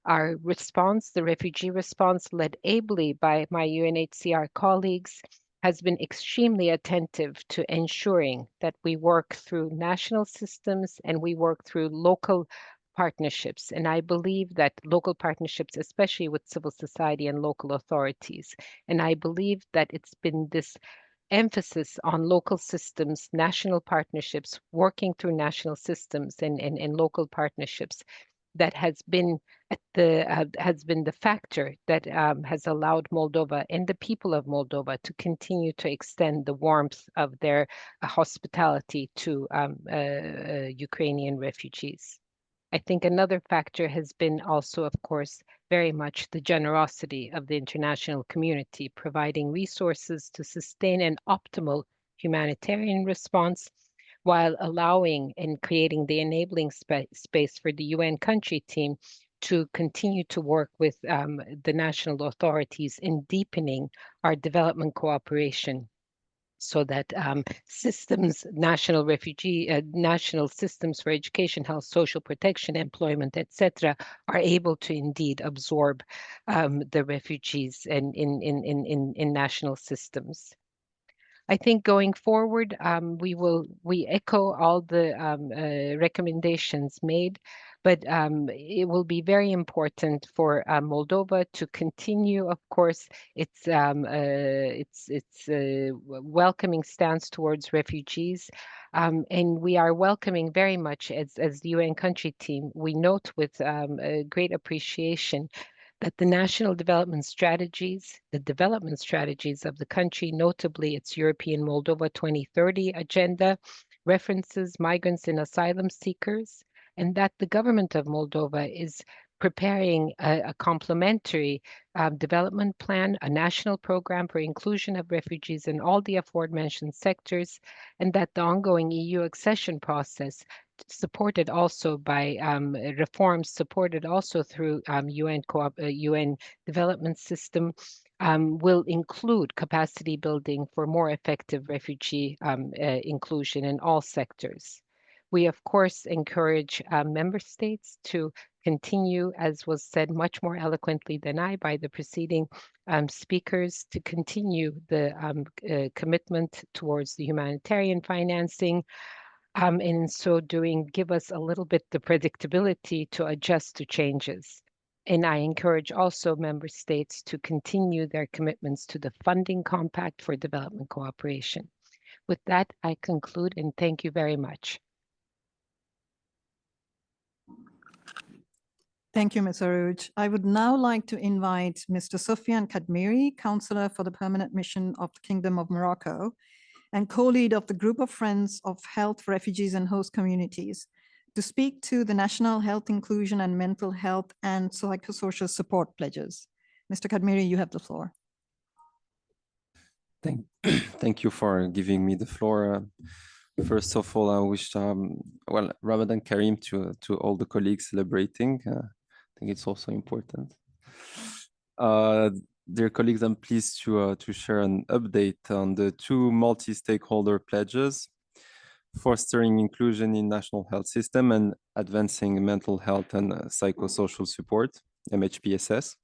Our response, the refugee response led ably by my UNHCR colleagues, has been extremely attentive to ensuring that we work through national systems and we work through local partnerships. And I believe that local partnerships, especially with civil society and local authorities. And I believe that it's been this emphasis on local systems, national partnerships, working through national systems and local partnerships that has been the factor that has allowed Moldova and the people of Moldova to continue to extend the warmth of their hospitality to Ukrainian refugees. I think another factor has been also, of course, very much the generosity of the international community, providing resources to sustain an optimal humanitarian response while allowing and creating the enabling space for the UN country team to continue to work with the national authorities in deepening our development cooperation so that national systems for education, health, social protection, employment, etc., are able to indeed absorb the refugees in national systems. I think going forward, we echo all the recommendations made, but it will be very important for Moldova to continue, of course, its welcoming stance towards refugees. And we are welcoming very much as the UN country team. We note with great appreciation that the national development strategies, the development strategies of the country, notably its European Moldova 2030 agenda, references migrants and asylum seekers, and that the government of Moldova is preparing a complementary development plan, a national program for inclusion of refugees in all the aforementioned sectors, and that the ongoing EU accession process, supported also by reforms, supported also through UN development system, will include capacity building for more effective refugee inclusion in all sectors. We, of course, encourage member states to continue, as was said much more eloquently than I by the preceding speakers, to continue the commitment towards the humanitarian financing, and in so doing, give us a little bit the predictability to adjust to changes. And I encourage also member states to continue their commitments to the funding compact for development cooperation. With that, I conclude and thank you very much. Thank you, Ms. Arouj. I would now like to invite Mr. Sufyan Kadmiri, Counselor for the Permanent Mission of the Kingdom of Morocco and co-lead of the Group of Friends of Health for Refugees and Host Communities, to speak to the National Health Inclusion and Mental Health and Psychosocial Support Pledges. Mr. Kadmiri, you have the floor. Thank you for giving me the floor. First of all, I wish well, Ramadan Kareem to all the colleagues celebrating. I think it's also important. Dear colleagues, I'm pleased to share an update on the two multi-stakeholder pledges: fostering inclusion in national health system and advancing mental health and psychosocial support, MHPSS.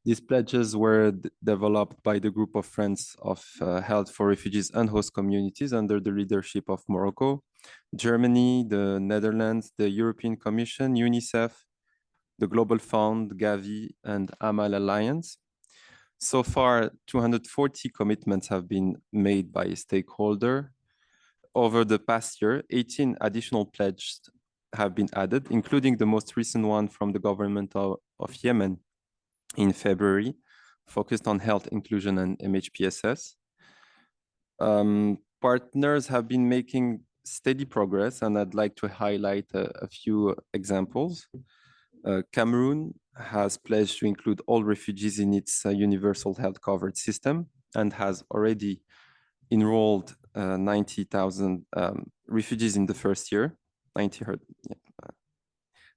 These pledges were developed by the Group of Friends of Health for Refugees and Host Communities under the leadership of Morocco, Germany, the Netherlands, the European Commission, UNICEF, the Global Fund, Gavi, and Amal Alliance. So far, 240 commitments have been made by stakeholders. Over the past year, 18 additional pledges have been added, including the most recent one from the government of Yemen in February, focused on health inclusion and MHPSS. Partners have been making steady progress, and I'd like to highlight a few examples. Cameroon has pledged to include all refugees in its universal health coverage system and has already enrolled 90,000 refugees in the first year. 90.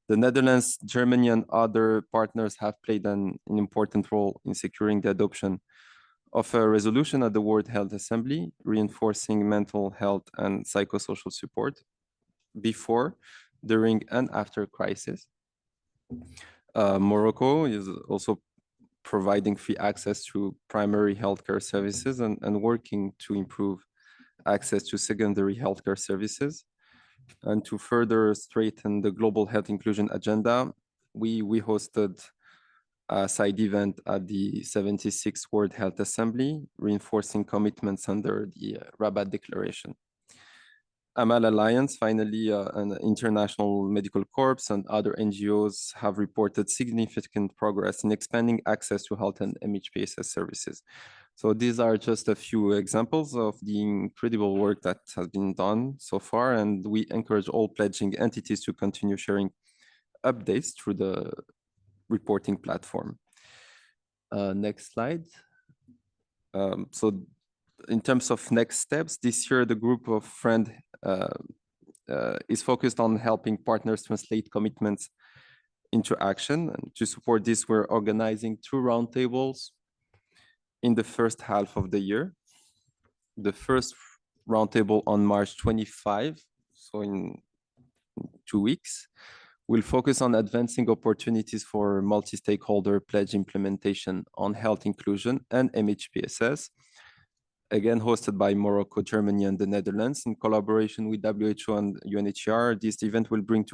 The Netherlands, Germany, and other partners have played an important role in securing the adoption of a resolution at the World Health Assembly, reinforcing mental health and psychosocial support before, during, and after crisis. Morocco is also providing free access to primary healthcare services and working to improve access to secondary healthcare services. And to further strengthen the global health inclusion agenda, we hosted a side event at the 76th World Health Assembly, reinforcing commitments under the Rabat Declaration. Amal Alliance, finally, an international medical corps and other NGOs have reported significant progress in expanding access to health and MHPSS services. So these are just a few examples of the incredible work that has been done so far, and we encourage all pledging entities to continue sharing updates through the reporting platform. Next slide. So in terms of next steps, this year the Group of Friends is focused on helping partners translate commitments into action. And to support this, we're organizing 2 roundtables in the first half of the year. The first roundtable on March 25, so in 2 weeks, will focus on advancing opportunities for multi-stakeholder pledge implementation on health inclusion and MHPSS, again hosted by Morocco, Germany, and the Netherlands in collaboration with WHO and UNHCR. This event will bring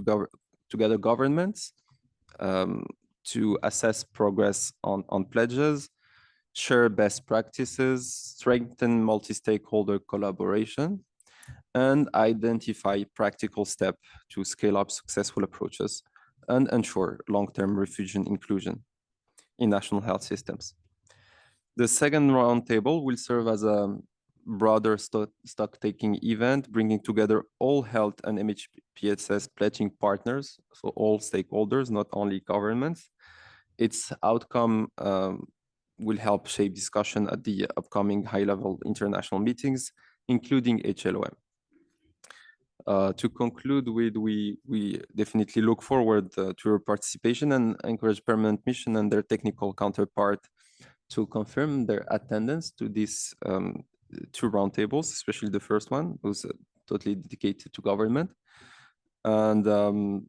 together governments to assess progress on pledges, share best practices, strengthen multi-stakeholder collaboration, and identify practical steps to scale up successful approaches and ensure long-term refugee inclusion in national health systems. The second roundtable will serve as a broader stock-taking event, bringing together all health and MHPSS pledging partners, so all stakeholders, not only governments. Its outcome will help shape discussion at the upcoming high-level international meetings, including HLOM. To conclude with, we definitely look forward to your participation and encourage Permanent Mission and their technical counterpart to confirm their attendance to these 2 roundtables, especially the first one, was totally dedicated to government. And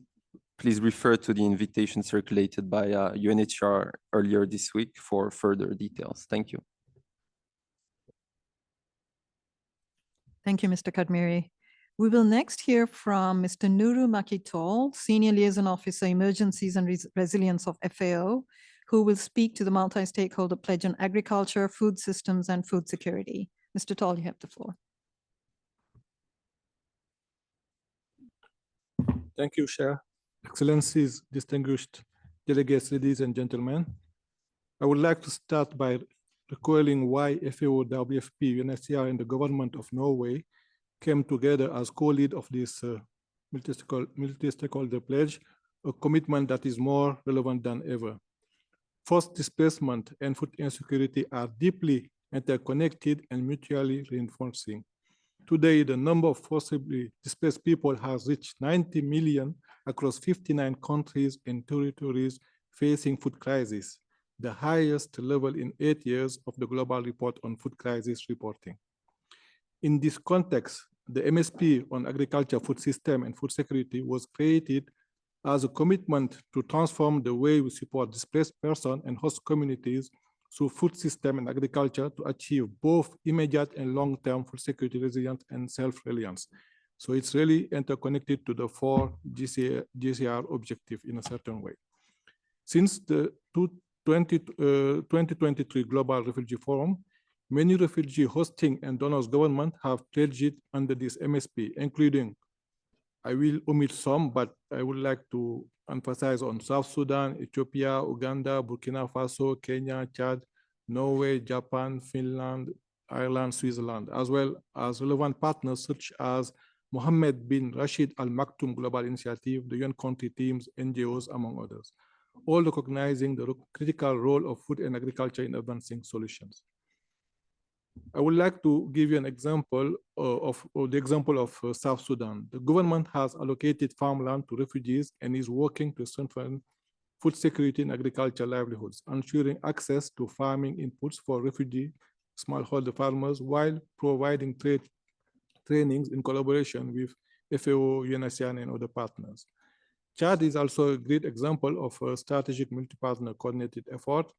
please refer to the invitation circulated by UNHCR earlier this week for further details. Thank you. Thank you, Mr. Kadmiri. We will next hear from Mr. Nuru Makitol, Senior Liaison Officer, Emergencies and Resilience of FAO, who will speak to the multi-stakeholder pledge on agriculture, food systems, and food security. Mr. Tol, you have the floor. Thank you, Chair. Excellencies, distinguished delegates, ladies and gentlemen. I would like to start by recalling why FAO, WFP, UNHCR, and the government of Norway came together as co-lead of this multi-stakeholder pledge, a commitment that is more relevant than ever. Forced displacement and food insecurity are deeply interconnected and mutually reinforcing. Today, the number of forcibly displaced people has reached 90 million across 59 countries and territories facing food crisis, the highest level in 8 years of the Global Report on Food Crisis reporting. In this context, the MSP on agriculture, food system, and food security was created as a commitment to transform the way we support displaced persons and host communities through food system and agriculture to achieve both immediate and long-term food security resilience and self-reliance. So it's really interconnected to the 4 GCR objective in a certain way. Since the 2023 Global Refugee Forum, many refugee hosting and donors governments have pledged under this MSP, including, I will omit some, but I would like to emphasize on South Sudan, Ethiopia, Uganda, Burkina Faso, Kenya, Chad, Norway, Japan, Finland, Ireland, Switzerland, as well as relevant partners such as Mohammed bin Rashid Al Maktoum Global Initiative, the UN country teams, NGOs, among others, all recognizing the critical role of food and agriculture in advancing solutions. I would like to give you an example of South Sudan. The government has allocated farmland to refugees and is working to strengthen food security and agricultural livelihoods, ensuring access to farming inputs for refugee smallholder farmers while providing trainings in collaboration with FAO, UNHCR, and other partners. Chad is also a great example of a strategic multi-partner coordinated effort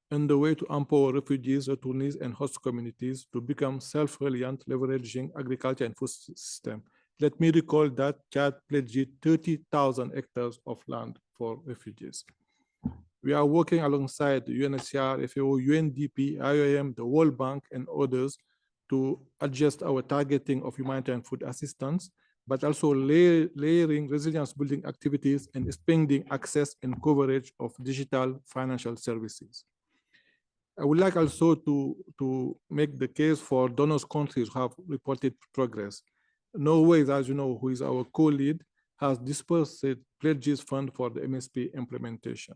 and the way to empower refugees, returnees, and host communities to become self-reliant, leveraging agriculture and food system. Let me recall that Chad pledged 30,000 hectares of land for refugees. We are working alongside the UNHCR, FAO, UNDP, IOM, the World Bank, and others to adjust our targeting of humanitarian food assistance, but also layering resilience building activities and expanding access and coverage of digital financial services. I would like also to make the case for donors countries who have reported progress. Norway, as you know, who is our co-lead, has dispersed pledges fund for the MSP implementation.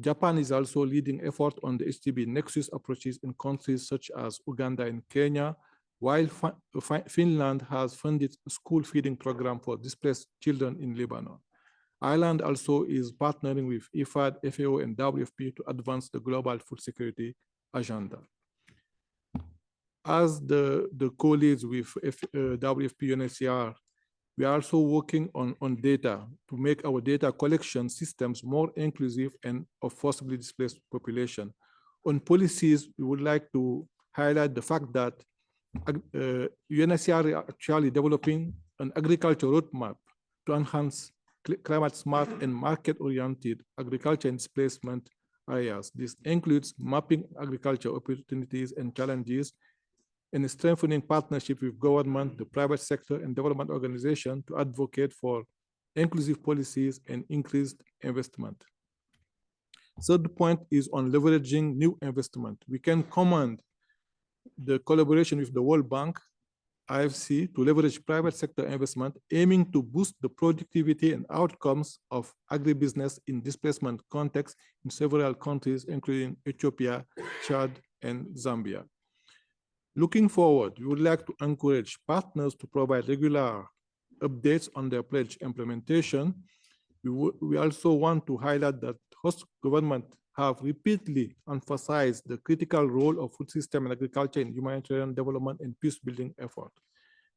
Japan is also leading effort on the HDB Nexus approaches in countries such as Uganda and Kenya, while Finland has funded a school feeding program for displaced children in Lebanon. Ireland also is partnering with IFAD, FAO, and WFP to advance the global food security agenda. As the co-leads with WFP, UNHCR, we are also working on data to make our data collection systems more inclusive and of forcibly displaced population. On policies, we would like to highlight the fact that UNHCR is actually developing an agriculture roadmap to enhance climate smart and market-oriented agriculture and displacement areas. This includes mapping agriculture opportunities and challenges and strengthening partnership with government, the private sector, and development organizations to advocate for inclusive policies and increased investment. Third point is on leveraging new investment. We can commend the collaboration with the World Bank, IFC, to leverage private sector investment, aiming to boost the productivity and outcomes of agribusiness in displacement context in several countries, including Ethiopia, Chad, and Zambia. Looking forward, we would like to encourage partners to provide regular updates on their pledge implementation. We also want to highlight that host governments have repeatedly emphasized the critical role of food system and agriculture in humanitarian development and peace-building effort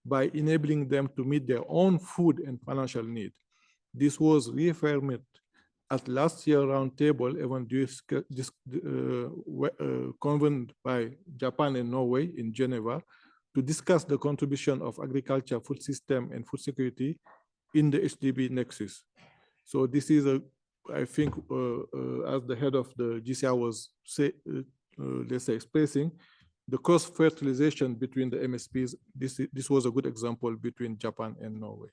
by enabling them to meet their own food and financial needs. This was reaffirmed at last year's roundtable event convened by Japan and Norway in Geneva to discuss the contribution of agriculture, food system, and food security in the HDB nexus. So this is I think, as the head of the GCR was let's say expressing, the cross-fertilization between the MSPs, this was a good example between Japan and Norway.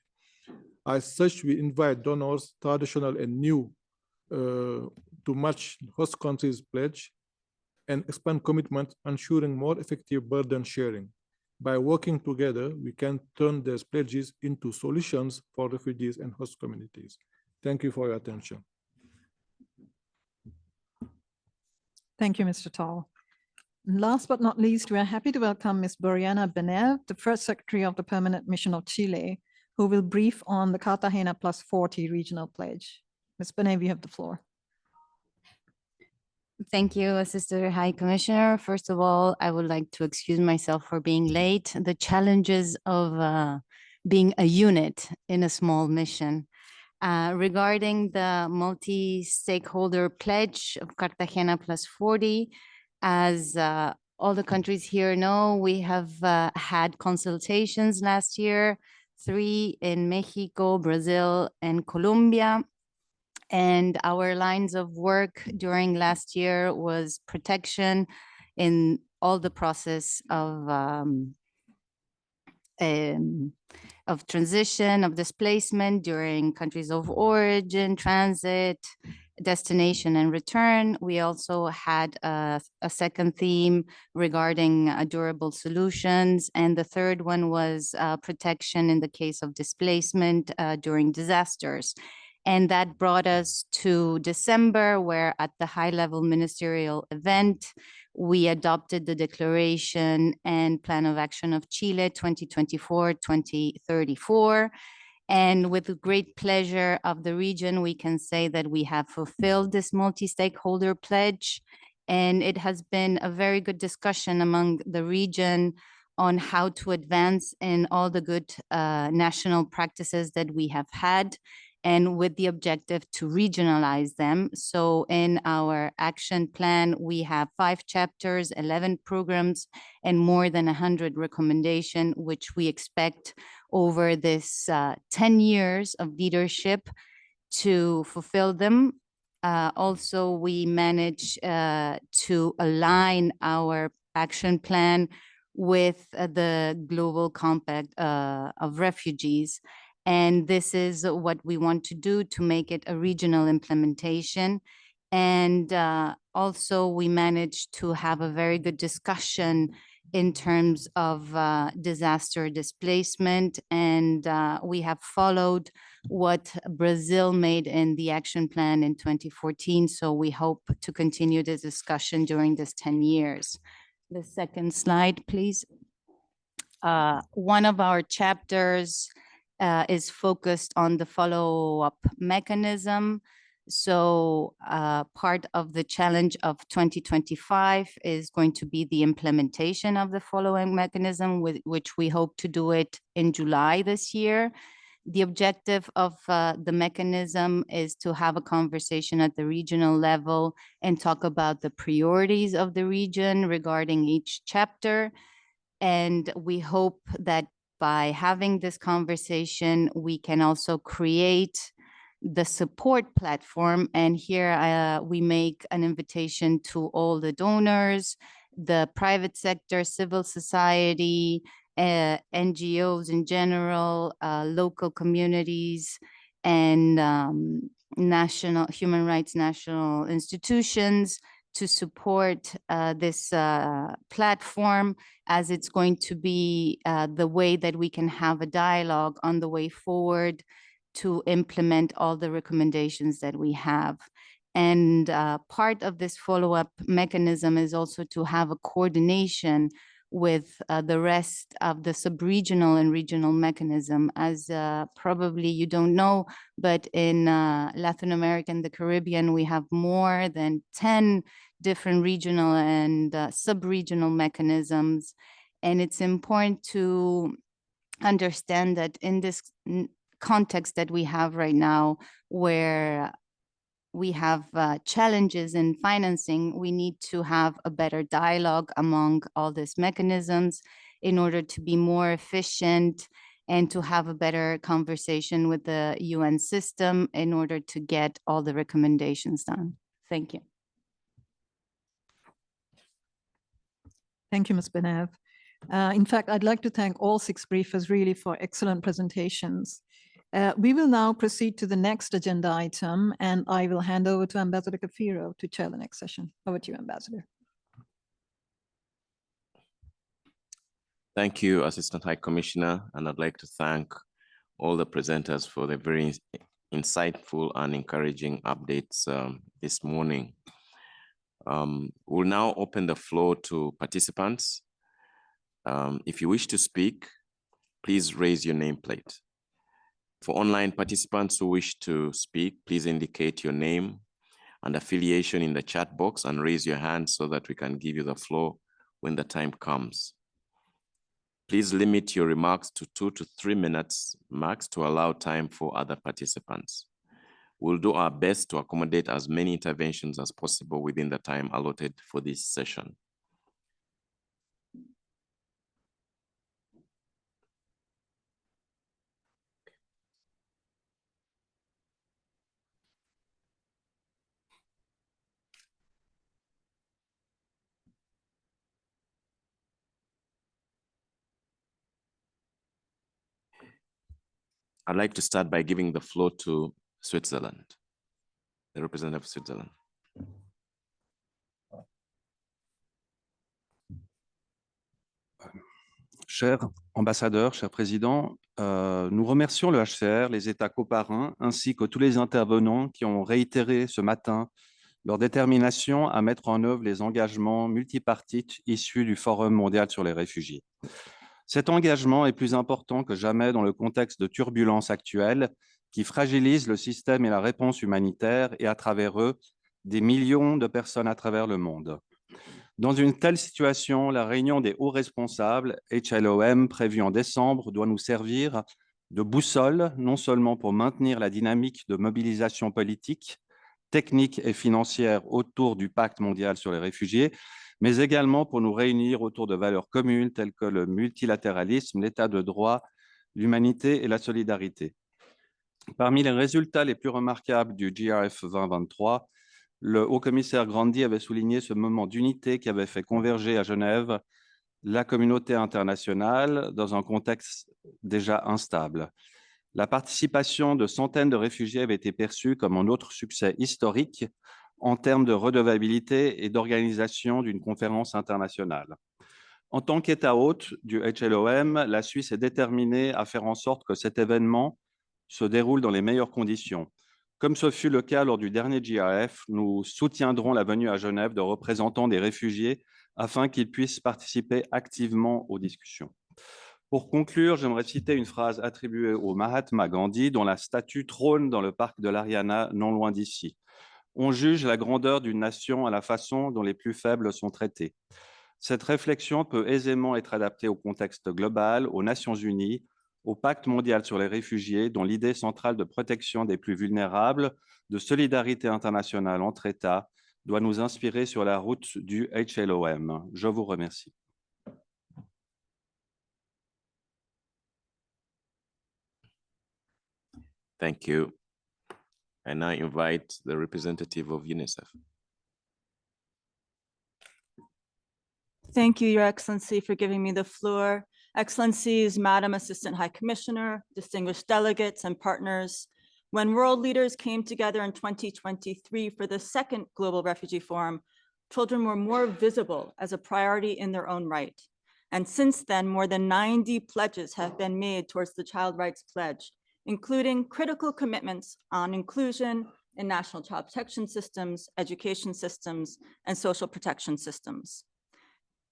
As such, we invite donors, traditional and new, to match host countries' pledge and expand commitment, ensuring more effective burden sharing. By working together, we can turn these pledges into solutions for refugees and host communities. Thank you for your attention. Thank you, Mr. Tall. Last but not least, we are happy to welcome Ms. Boriana Benev, the first Secretary of the Permanent Mission of Chile, who will brief on the Cartagena Plus 40 regional pledge. Ms. Benev, you have the floor. Thank you, Assistant High Commissioner. First of all, I would like to excuse myself for being late. The challenges of being a unit in a small mission. Regarding the multi-stakeholder pledge of Cartagena Plus 40, as all the countries here know, we have had consultations last year, 3 in Mexico, Brazil, and Colombia. And our lines of work during last year was protection in all the process of transition, of displacement during countries of origin, transit, destination, and return. We also had a second theme regarding durable solutions. And the third one was protection in the case of displacement during disasters. And that brought us to December, where at the high-level ministerial event, we adopted the Declaration and Plan of Action of Chile 2024-2034. And with great pleasure of the region, we can say that we have fulfilled this multi-stakeholder pledge. And it has been a very good discussion among the region on how to advance in all the good national practices that we have had, and with the objective to regionalize them. So in our action plan, we have 5 chapters, 11 programs, and more than 100 recommendations, which we expect over this 10 years of leadership to fulfill them. Also, we managed to align our action plan with the Global Compact of Refugees. And this is what we want to do to make it a regional implementation. And also we managed to have a very good discussion in terms of disaster displacement. And we have followed what Brazil made in the action plan in 2014. So we hope to continue this discussion during this 10 years. The second slide, please. One of our chapters is focused on the follow-up mechanism. So part of the challenge of 2025 is going to be the implementation of the following mechanism, with which we hope to do it in July this year. The objective of the mechanism is to have a conversation at the regional level and talk about the priorities of the region regarding each chapter. And we hope that by having this conversation, we can also create the support platform. And here we make an invitation to all the donors, the private sector, civil society, NGOs in general, local communities, and national human rights national institutions to support this platform, as it's going to be the way that we can have a dialogue on the way forward to implement all the recommendations that we have. And part of this follow-up mechanism is also to have a coordination with the rest of the sub-regional and regional mechanism. As probably you don't know, but in Latin America and the Caribbean, we have more than 10 different regional and sub-regional mechanisms. And it's important to understand that in this context that we have right now, where we have challenges in financing, we need to have a better dialogue among all these mechanisms in order to be more efficient and to have a better conversation with the UN system in order to get all the recommendations done. Thank you. Thank you, Ms. Benev. In fact, I'd like to thank all 6 briefers really for excellent presentations. We will now proceed to the next agenda item, and I will hand over to Ambassador Kafiro to chair the next session. Over to you, Ambassador. Thank you, Assistant High Commissioner, and I'd like to thank all the presenters for the very insightful and encouraging updates this morning. We'll now open the floor to participants. If you wish to speak, please raise your nameplate. For online participants who wish to speak, please indicate your name and affiliation in the chat box and raise your hand so that we can give you the floor when the time comes. Please limit your remarks to 2 to 3 minutes max to allow time for other participants. We'll do our best to accommodate as many interventions as possible within the time allotted for this session. I'd like to start by giving the floor to Switzerland, the representative of Switzerland. Cher ambassadeur, cher président, nous remercions le HCR, les États coparrains, ainsi que tous les intervenants qui ont réitéré ce matin leur détermination à mettre en œuvre les engagements multipartites issus du Forum mondial sur les réfugiés. Cet engagement est plus important que jamais dans le contexte de turbulences actuelles qui fragilisent le système et la réponse humanitaire et à travers eux, des millions de personnes à travers le monde. Dans une telle situation, la réunion des hauts responsables, HLOM, prévue en décembre, doit nous servir de boussole, non seulement pour maintenir la dynamique de mobilisation politique, technique et financière autour du pacte mondial sur les réfugiés, mais également pour nous réunir autour de valeurs communes telles que le multilatéralisme, l'état de droit, l'humanité et la solidarité. Parmi les résultats les plus remarquables du GRF 2023, le haut-commissaire Grandi avait souligné ce moment d'unité qui avait fait converger à Genève la communauté internationale dans un contexte déjà instable. La participation de centaines de réfugiés avait été perçue comme un autre succès historique en termes de redevabilité et d'organisation d'une conférence internationale. En tant qu'État hôte du HLOM, la Suisse est déterminée à faire en sorte que cet événement se déroule dans les meilleures conditions. Comme ce fut le cas lors du dernier GRF, nous soutiendrons la venue à Genève de représentants des réfugiés afin qu'ils puissent participer activement aux discussions. Pour conclure, j'aimerais citer une phrase attribuée au Mahatma Gandhi, dont la statue trône dans le parc de l'Ariana, non loin d'ici. On juge la grandeur d'une nation à la façon dont les plus faibles sont traités. Cette réflexion peut aisément être adaptée au contexte global, aux Nations Unies, au pacte mondial sur les réfugiés, dont l'idée centrale de protection des plus vulnérables, de solidarité internationale entre États, doit nous inspirer sur la route du HLOM. Je vous remercie. Thank you. And I invite the representative of UNICEF. Thank you, Your Excellency, for giving me the floor. Excellencies, Madam Assistant High Commissioner, distinguished delegates and partners, when world leaders came together in 2023 for the second Global Refugee Forum, children were more visible as a priority in their own right. And since then, more than 90 pledges have been made towards the Child Rights Pledge, including critical commitments on inclusion in national child protection systems, education systems, and social protection systems.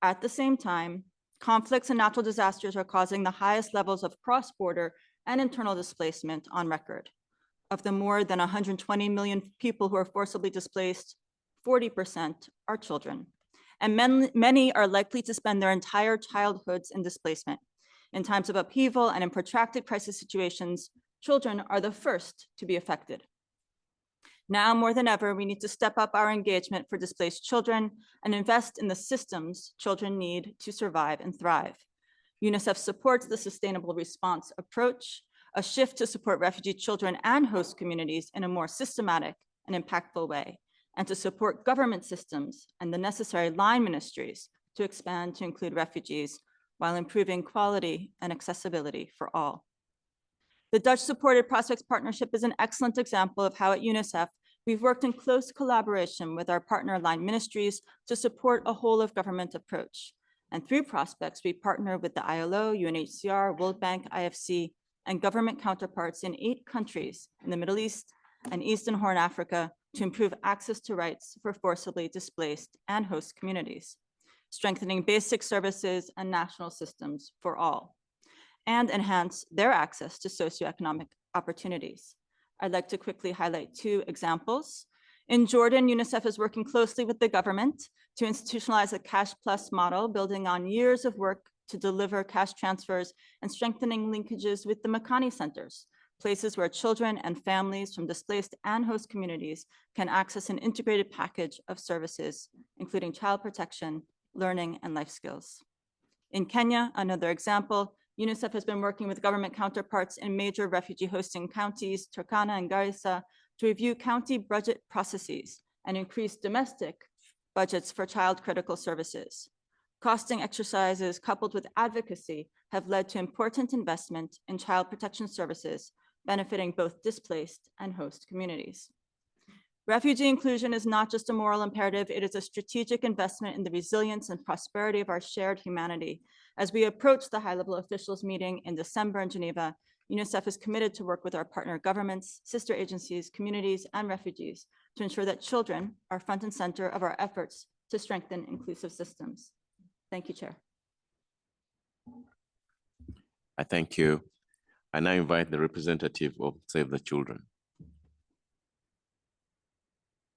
At the same time, conflicts and natural disasters are causing the highest levels of cross-border and internal displacement on record. Of the more than 120 million people who are forcibly displaced, 40% are children. And many are likely to spend their entire childhoods in displacement. In times of upheaval and in protracted crisis situations, children are the first to be affected. Now more than ever, we need to step up our engagement for displaced children and invest in the systems children need to survive and thrive. UNICEF supports the sustainable response approach, a shift to support refugee children and host communities in a more systematic and impactful way, and to support government systems and the necessary line ministries to expand to include refugees while improving quality and accessibility for all. The Dutch-supported Prospects Partnership is an excellent example of how at UNICEF, we've worked in close collaboration with our partner-aligned ministries to support a whole-of-government approach. And through Prospects, we partner with the ILO, UNHCR, World Bank, IFC, and government counterparts in 8 countries in the Middle East and Eastern Horn Africa to improve access to rights for forcibly displaced and host communities, strengthening basic services and national systems for all, and enhance their access to socioeconomic opportunities. I'd like to quickly highlight 2 examples. In Jordan, UNICEF is working closely with the government to institutionalize a cash plus model, building on years of work to deliver cash transfers and strengthening linkages with the Makani centers, places where children and families from displaced and host communities can access an integrated package of services, including child protection, learning, and life skills. In Kenya, another example, UNICEF has been working with government counterparts in major refugee hosting counties, Turkana and Garissa, to review county budget processes and increase domestic budgets for child critical services. Costing exercises coupled with advocacy have led to important investment in child protection services, benefiting both displaced and host communities. Refugee inclusion is not just a moral imperative, it is a strategic investment in the resilience and prosperity of our shared humanity. As we approach the high-level officials meeting in December in Geneva, UNICEF is committed to work with our partner governments, sister agencies, communities, and refugees to ensure that children are front and center of our efforts to strengthen inclusive systems. Thank you, Chair. I thank you. I now invite the representative of Save the Children.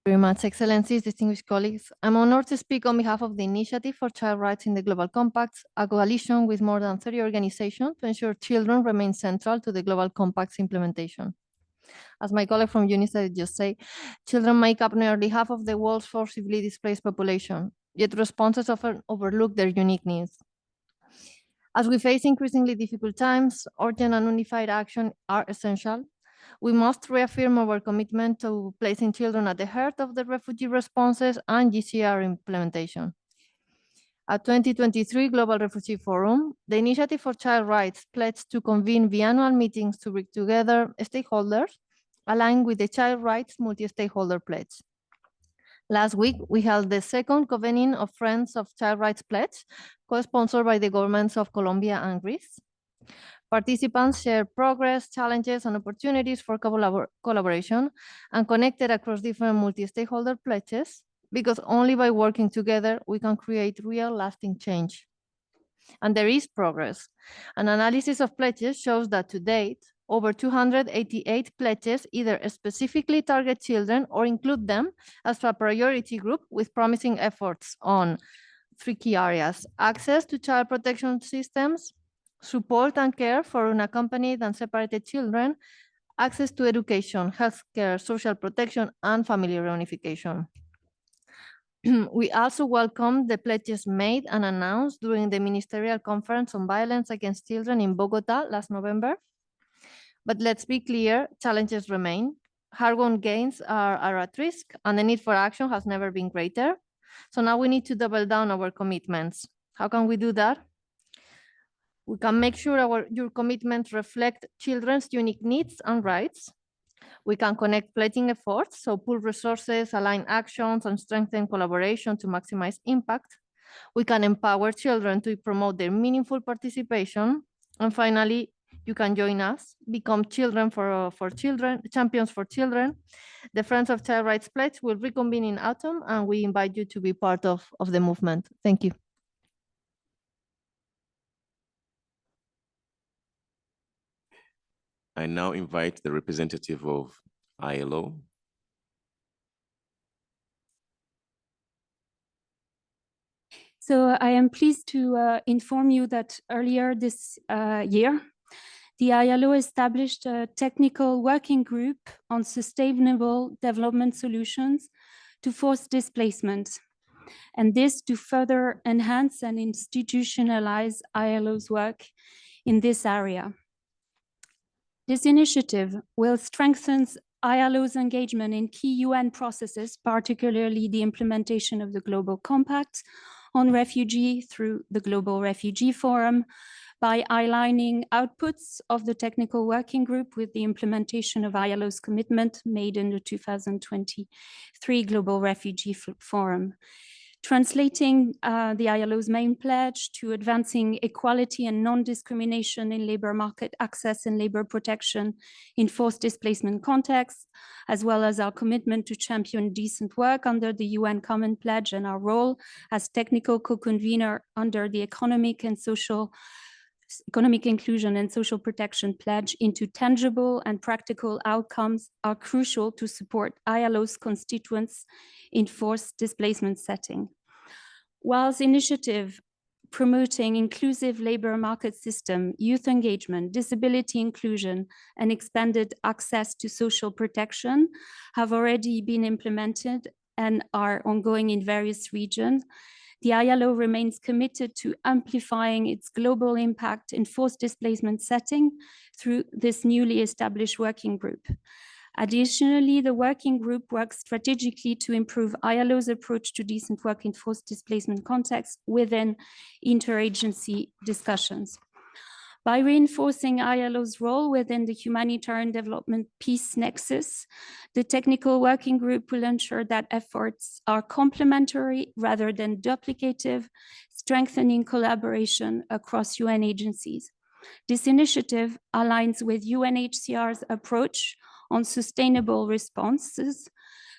Very much, Excellencies, distinguished colleagues. I'm honored to speak on behalf of the Initiative for Child Rights in the Global Compacts, a coalition with more than 30 organizations to ensure children remain central to the Global Compact's implementation. As my colleague from UNICEF just said, children make up nearly half of the world's forcibly displaced population, yet responses often overlook their unique needs. As we face increasingly difficult times, urgent and unified action are essential. We must reaffirm our commitment to placing children at the heart of the refugee responses and GCR implementation. At 2023 Global Refugee Forum, the Initiative for Child Rights pledged to convene biannual meetings to bring together stakeholders aligned with the Child Rights Multi-Stakeholder Pledge. Last week, we held the second convening of Friends of Child Rights Pledge, co-sponsored by the governments of Colombia and Greece. Participants shared progress, challenges, and opportunities for collaboration and connected across different multi-stakeholder pledges, because only by working together, we can create real lasting change. And there is progress. An analysis of pledges shows that to date, over 288 pledges either specifically target children or include them as a priority group, with promising efforts on 3 key areas: access to child protection systems, support and care for unaccompanied and separated children, access to education, healthcare, social protection, and family reunification. We also welcome the pledges made and announced during the Ministerial Conference on Violence Against Children in Bogota last November. But let's be clear, challenges remain. Hard-won gains are at risk, and the need for action has never been greater. So now we need to double down our commitments. How can we do that? We can make sure your commitments reflect children's unique needs and rights. We can connect pledging efforts, so pool resources, align actions, and strengthen collaboration to maximize impact. We can empower children to promote their meaningful participation. And finally, you can join us, become champions for children. The Friends of Child Rights Pledge will reconvene in autumn, and we invite you to be part of the movement. Thank you. I now invite the representative of ILO. So I am pleased to inform you that earlier this year, the ILO established a technical working group on sustainable development solutions to forced displacement, and this to further enhance and institutionalize ILO's work in this area. This initiative will strengthen ILO's engagement in key UN processes, particularly the implementation of the Global Compact, on refugee through the Global Refugee Forum, by aligning outputs of the technical working group with the implementation of ILO's commitment made in the 2023 Global Refugee Forum. Translating the ILO's main pledge to advancing equality and non-discrimination in labor market access and labor protection in forced displacement contexts, as well as our commitment to champion decent work under the UN Common Pledge and our role as technical co-convener under the Economic Inclusion and Social Protection Pledge into tangible and practical outcomes are crucial to support ILO's constituents in forced displacement setting. Whilst initiative promoting inclusive labor market system, youth engagement, disability inclusion, and expanded access to social protection have already been implemented and are ongoing in various regions, the ILO remains committed to amplifying its global impact in forced displacement setting through this newly established working group. Additionally, the working group works strategically to improve ILO's approach to decent work in forced displacement contexts within interagency discussions. By reinforcing ILO's role within the humanitarian development peace nexus, the technical working group will ensure that efforts are complementary rather than duplicative, strengthening collaboration across UN agencies. This initiative aligns with UNHCR's approach on sustainable responses,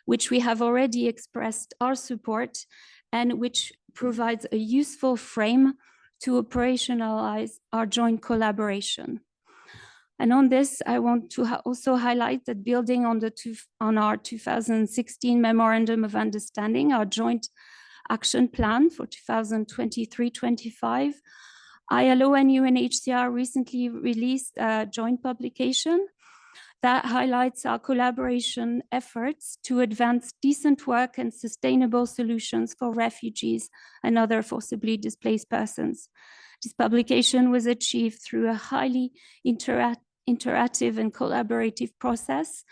which we have already expressed our support and which provides a useful frame to operationalize our joint collaboration. And on this, I want to also highlight that building on our 2016 Memorandum of Understanding, our joint action plan for 2023-25, ILO and UNHCR recently released a joint publication that highlights our collaboration efforts to advance decent work and sustainable solutions for refugees and other forcibly displaced persons. This publication was achieved through a highly interactive and collaborative process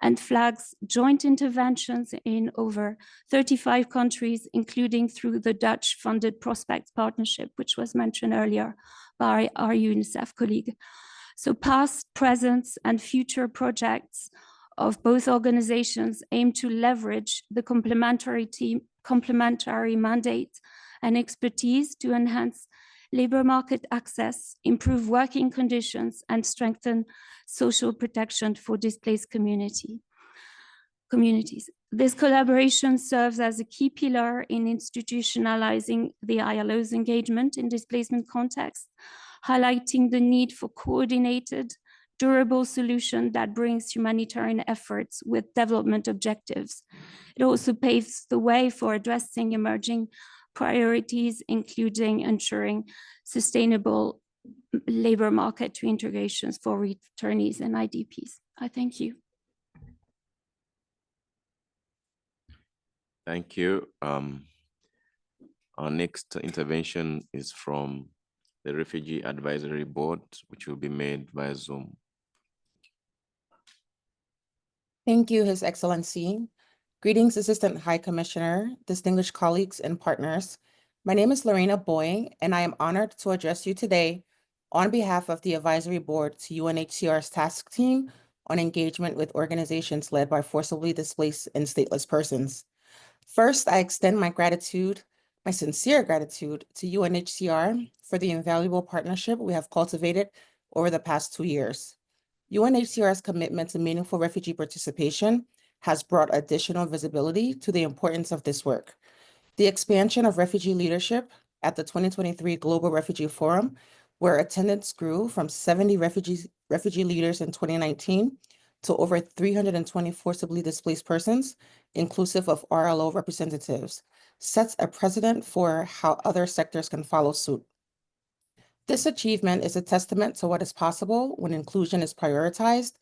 and flags joint interventions in over 35 countries, including through the Dutch-funded Prospects Partnership, which was mentioned earlier by our UNICEF colleague. So past, present, and future projects of both organizations aim to leverage the complementary mandate and expertise to enhance labor market access, improve working conditions, and strengthen social protection for displaced communities. This collaboration serves as a key pillar in institutionalizing the ILO's engagement in displacement contexts, highlighting the need for coordinated, durable solution that brings humanitarian efforts with development objectives. It also paves the way for addressing emerging priorities, including ensuring sustainable labor market reintegrations for returnees and IDPs. I thank you. Thank you. Our next intervention is from the Refugee Advisory Board, which will be made via Zoom. Thank you, His Excellency. Greetings, Assistant High Commissioner, distinguished colleagues and partners. My name is Lorena Boy, and I am honored to address you today on behalf of the Advisory Board to UNHCR's task team on engagement with organizations led by forcibly displaced and stateless persons. First, I extend my sincere gratitude to UNHCR for the invaluable partnership we have cultivated over the past 2 years. UNHCR's commitment to meaningful refugee participation has brought additional visibility to the importance of this work. The expansion of refugee leadership at the 2023 Global Refugee Forum, where attendance grew from 70 refugee leaders in 2019 to over 320 forcibly displaced persons, inclusive of RLO representatives, sets a precedent for how other sectors can follow suit. This achievement is a testament to what is possible when inclusion is prioritized,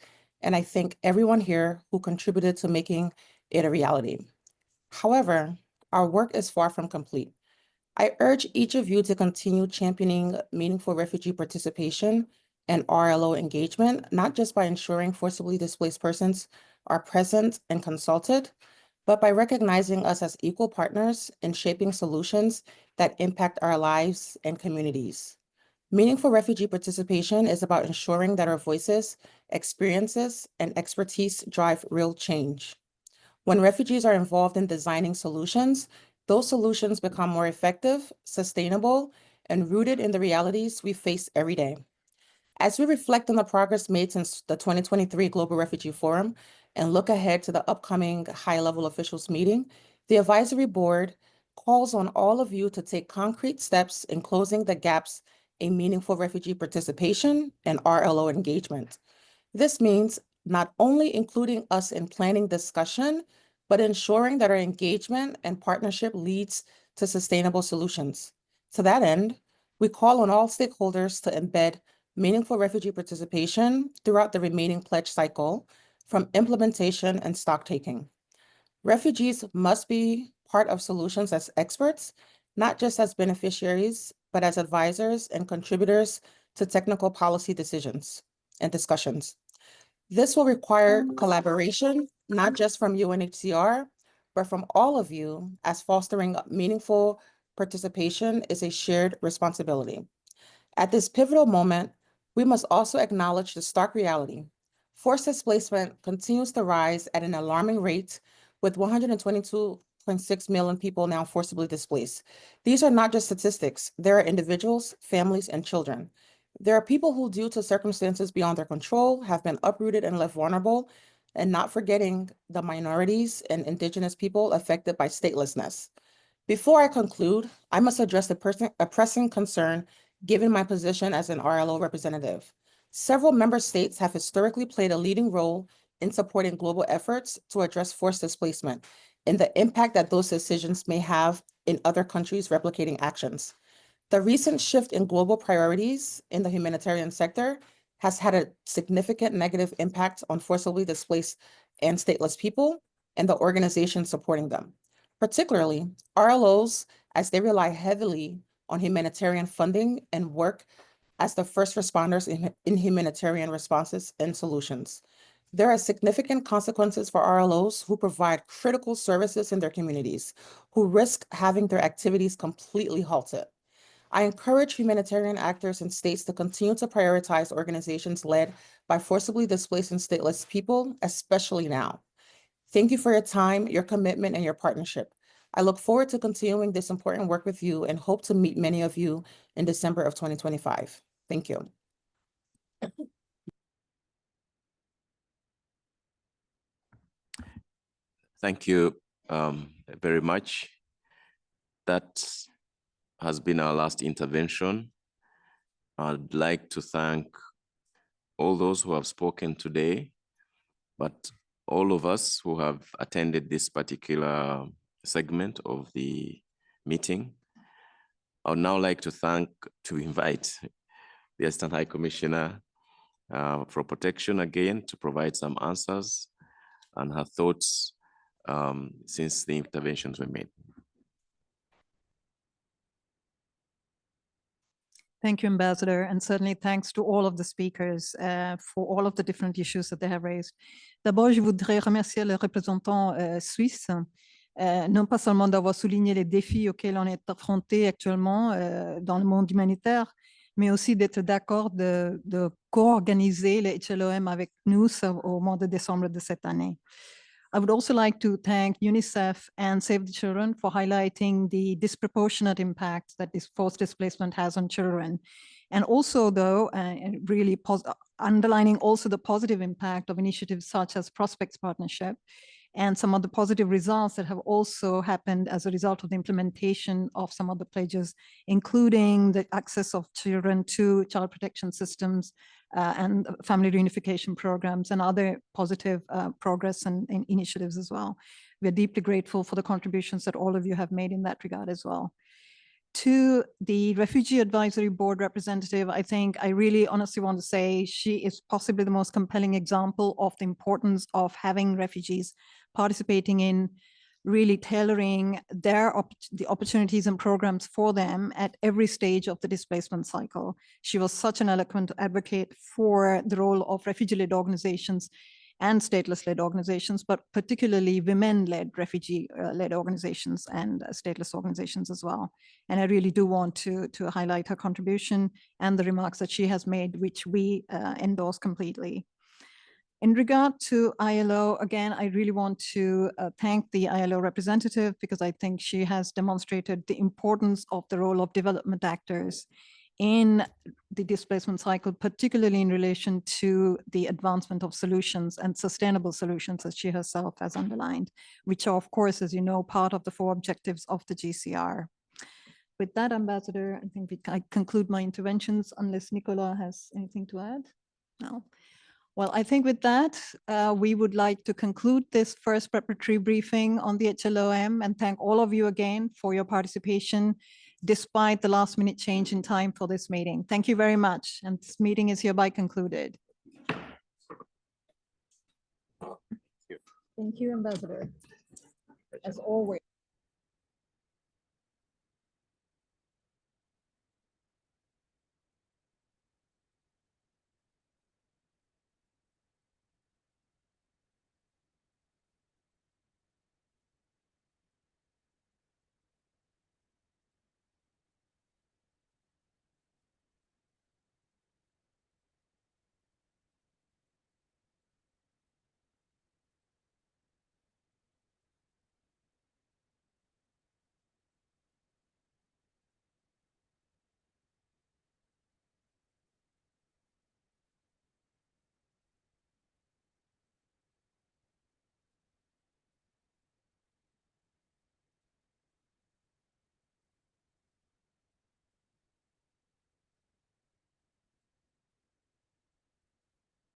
and I thank everyone here who contributed to making it a reality. However, our work is far from complete. I urge each of you to continue championing meaningful refugee participation and RLO engagement, not just by ensuring forcibly displaced persons are present and consulted, but by recognizing us as equal partners in shaping solutions that impact our lives and communities. Meaningful refugee participation is about ensuring that our voices, experiences, and expertise drive real change. When refugees are involved in designing solutions, those solutions become more effective, sustainable, and rooted in the realities we face every day. As we reflect on the progress made since the 2023 Global Refugee Forum and look ahead to the upcoming high-level officials meeting, the advisory board calls on all of you to take concrete steps in closing the gaps in meaningful refugee participation and RLO engagement. This means not only including us in planning discussion, but ensuring that our engagement and partnership leads to sustainable solutions. To that end, we call on all stakeholders to embed meaningful refugee participation throughout the remaining pledge cycle, from implementation and stocktaking. Refugees must be part of solutions as experts, not just as beneficiaries, but as advisors and contributors to technical policy decisions and discussions. This will require collaboration, not just from UNHCR, but from all of you, as fostering meaningful participation is a shared responsibility. At this pivotal moment, we must also acknowledge the stark reality. Forced displacement continues to rise at an alarming rate, with 122.6 million people now forcibly displaced. These are not just statistics. There are individuals, families, and children. There are people who, due to circumstances beyond their control, have been uprooted and left vulnerable, and not forgetting the minorities and indigenous people affected by statelessness. Before I conclude, I must address a pressing concern given my position as an RLO representative. Several member states have historically played a leading role in supporting global efforts to address forced displacement and the impact that those decisions may have in other countries' replicating actions. The recent shift in global priorities in the humanitarian sector has had a significant negative impact on forcibly displaced and stateless people and the organizations supporting them, particularly RLOs, as they rely heavily on humanitarian funding and work as the first responders in humanitarian responses and solutions. There are significant consequences for RLOs who provide critical services in their communities, who risk having their activities completely halted. I encourage humanitarian actors and states to continue to prioritize organizations led by forcibly displaced and stateless people, especially now. Thank you for your time, your commitment, and your partnership. I look forward to continuing this important work with you and hope to meet many of you in December of 2025. Thank you. Thank you very much. That has been our last intervention. I'd like to thank all those who have spoken today, but all of us who have attended this particular segment of the meeting. I would now like to invite the Assistant High Commissioner for Protection again to provide some answers and her thoughts since the interventions were made. Thank you, Ambassador, and certainly thanks to all of the speakers for all of the different issues that they have raised. D'abord, je voudrais remercier le représentant suisse, non pas seulement d'avoir souligné les défis auxquels on est affronté actuellement dans le monde humanitaire, mais aussi d'être d'accord de co-organiser les HLOM avec nous au mois de décembre de cette année. I would also like to thank UNICEF and Save the Children for highlighting the disproportionate impact that this forced displacement has on children. And also, though, really underlining also the positive impact of initiatives such as Prospects Partnership and some of the positive results that have also happened as a result of the implementation of some of the pledges, including the access of children to child protection systems and family reunification programs and other positive progress and initiatives as well. We are deeply grateful for the contributions that all of you have made in that regard as well. To the Refugee Advisory Board representative, I think I really honestly want to say she is possibly the most compelling example of the importance of having refugees participating in really tailoring the opportunities and programs for them at every stage of the displacement cycle. She was such an eloquent advocate for the role of refugee-led organizations and stateless-led organizations, but particularly women-led, refugee-led organizations and stateless organizations as well. And I really do want to highlight her contribution and the remarks that she has made, which we endorse completely. In regard to ILO, again, I really want to thank the ILO representative because I think she has demonstrated the importance of the role of development actors in the displacement cycle, particularly in relation to the advancement of solutions and sustainable solutions, as she herself has underlined, which are, of course, as you know, part of the 4 objectives of the GCR. With that, Ambassador, I think I conclude my interventions unless Nicola has anything to add. No. Well, I think with that, we would like to conclude this first preparatory briefing on the HLOM and thank all of you again for your participation, despite the last minute change in time for this meeting. Thank you very much. And this meeting is hereby concluded. Thank you, Ambassador. As always.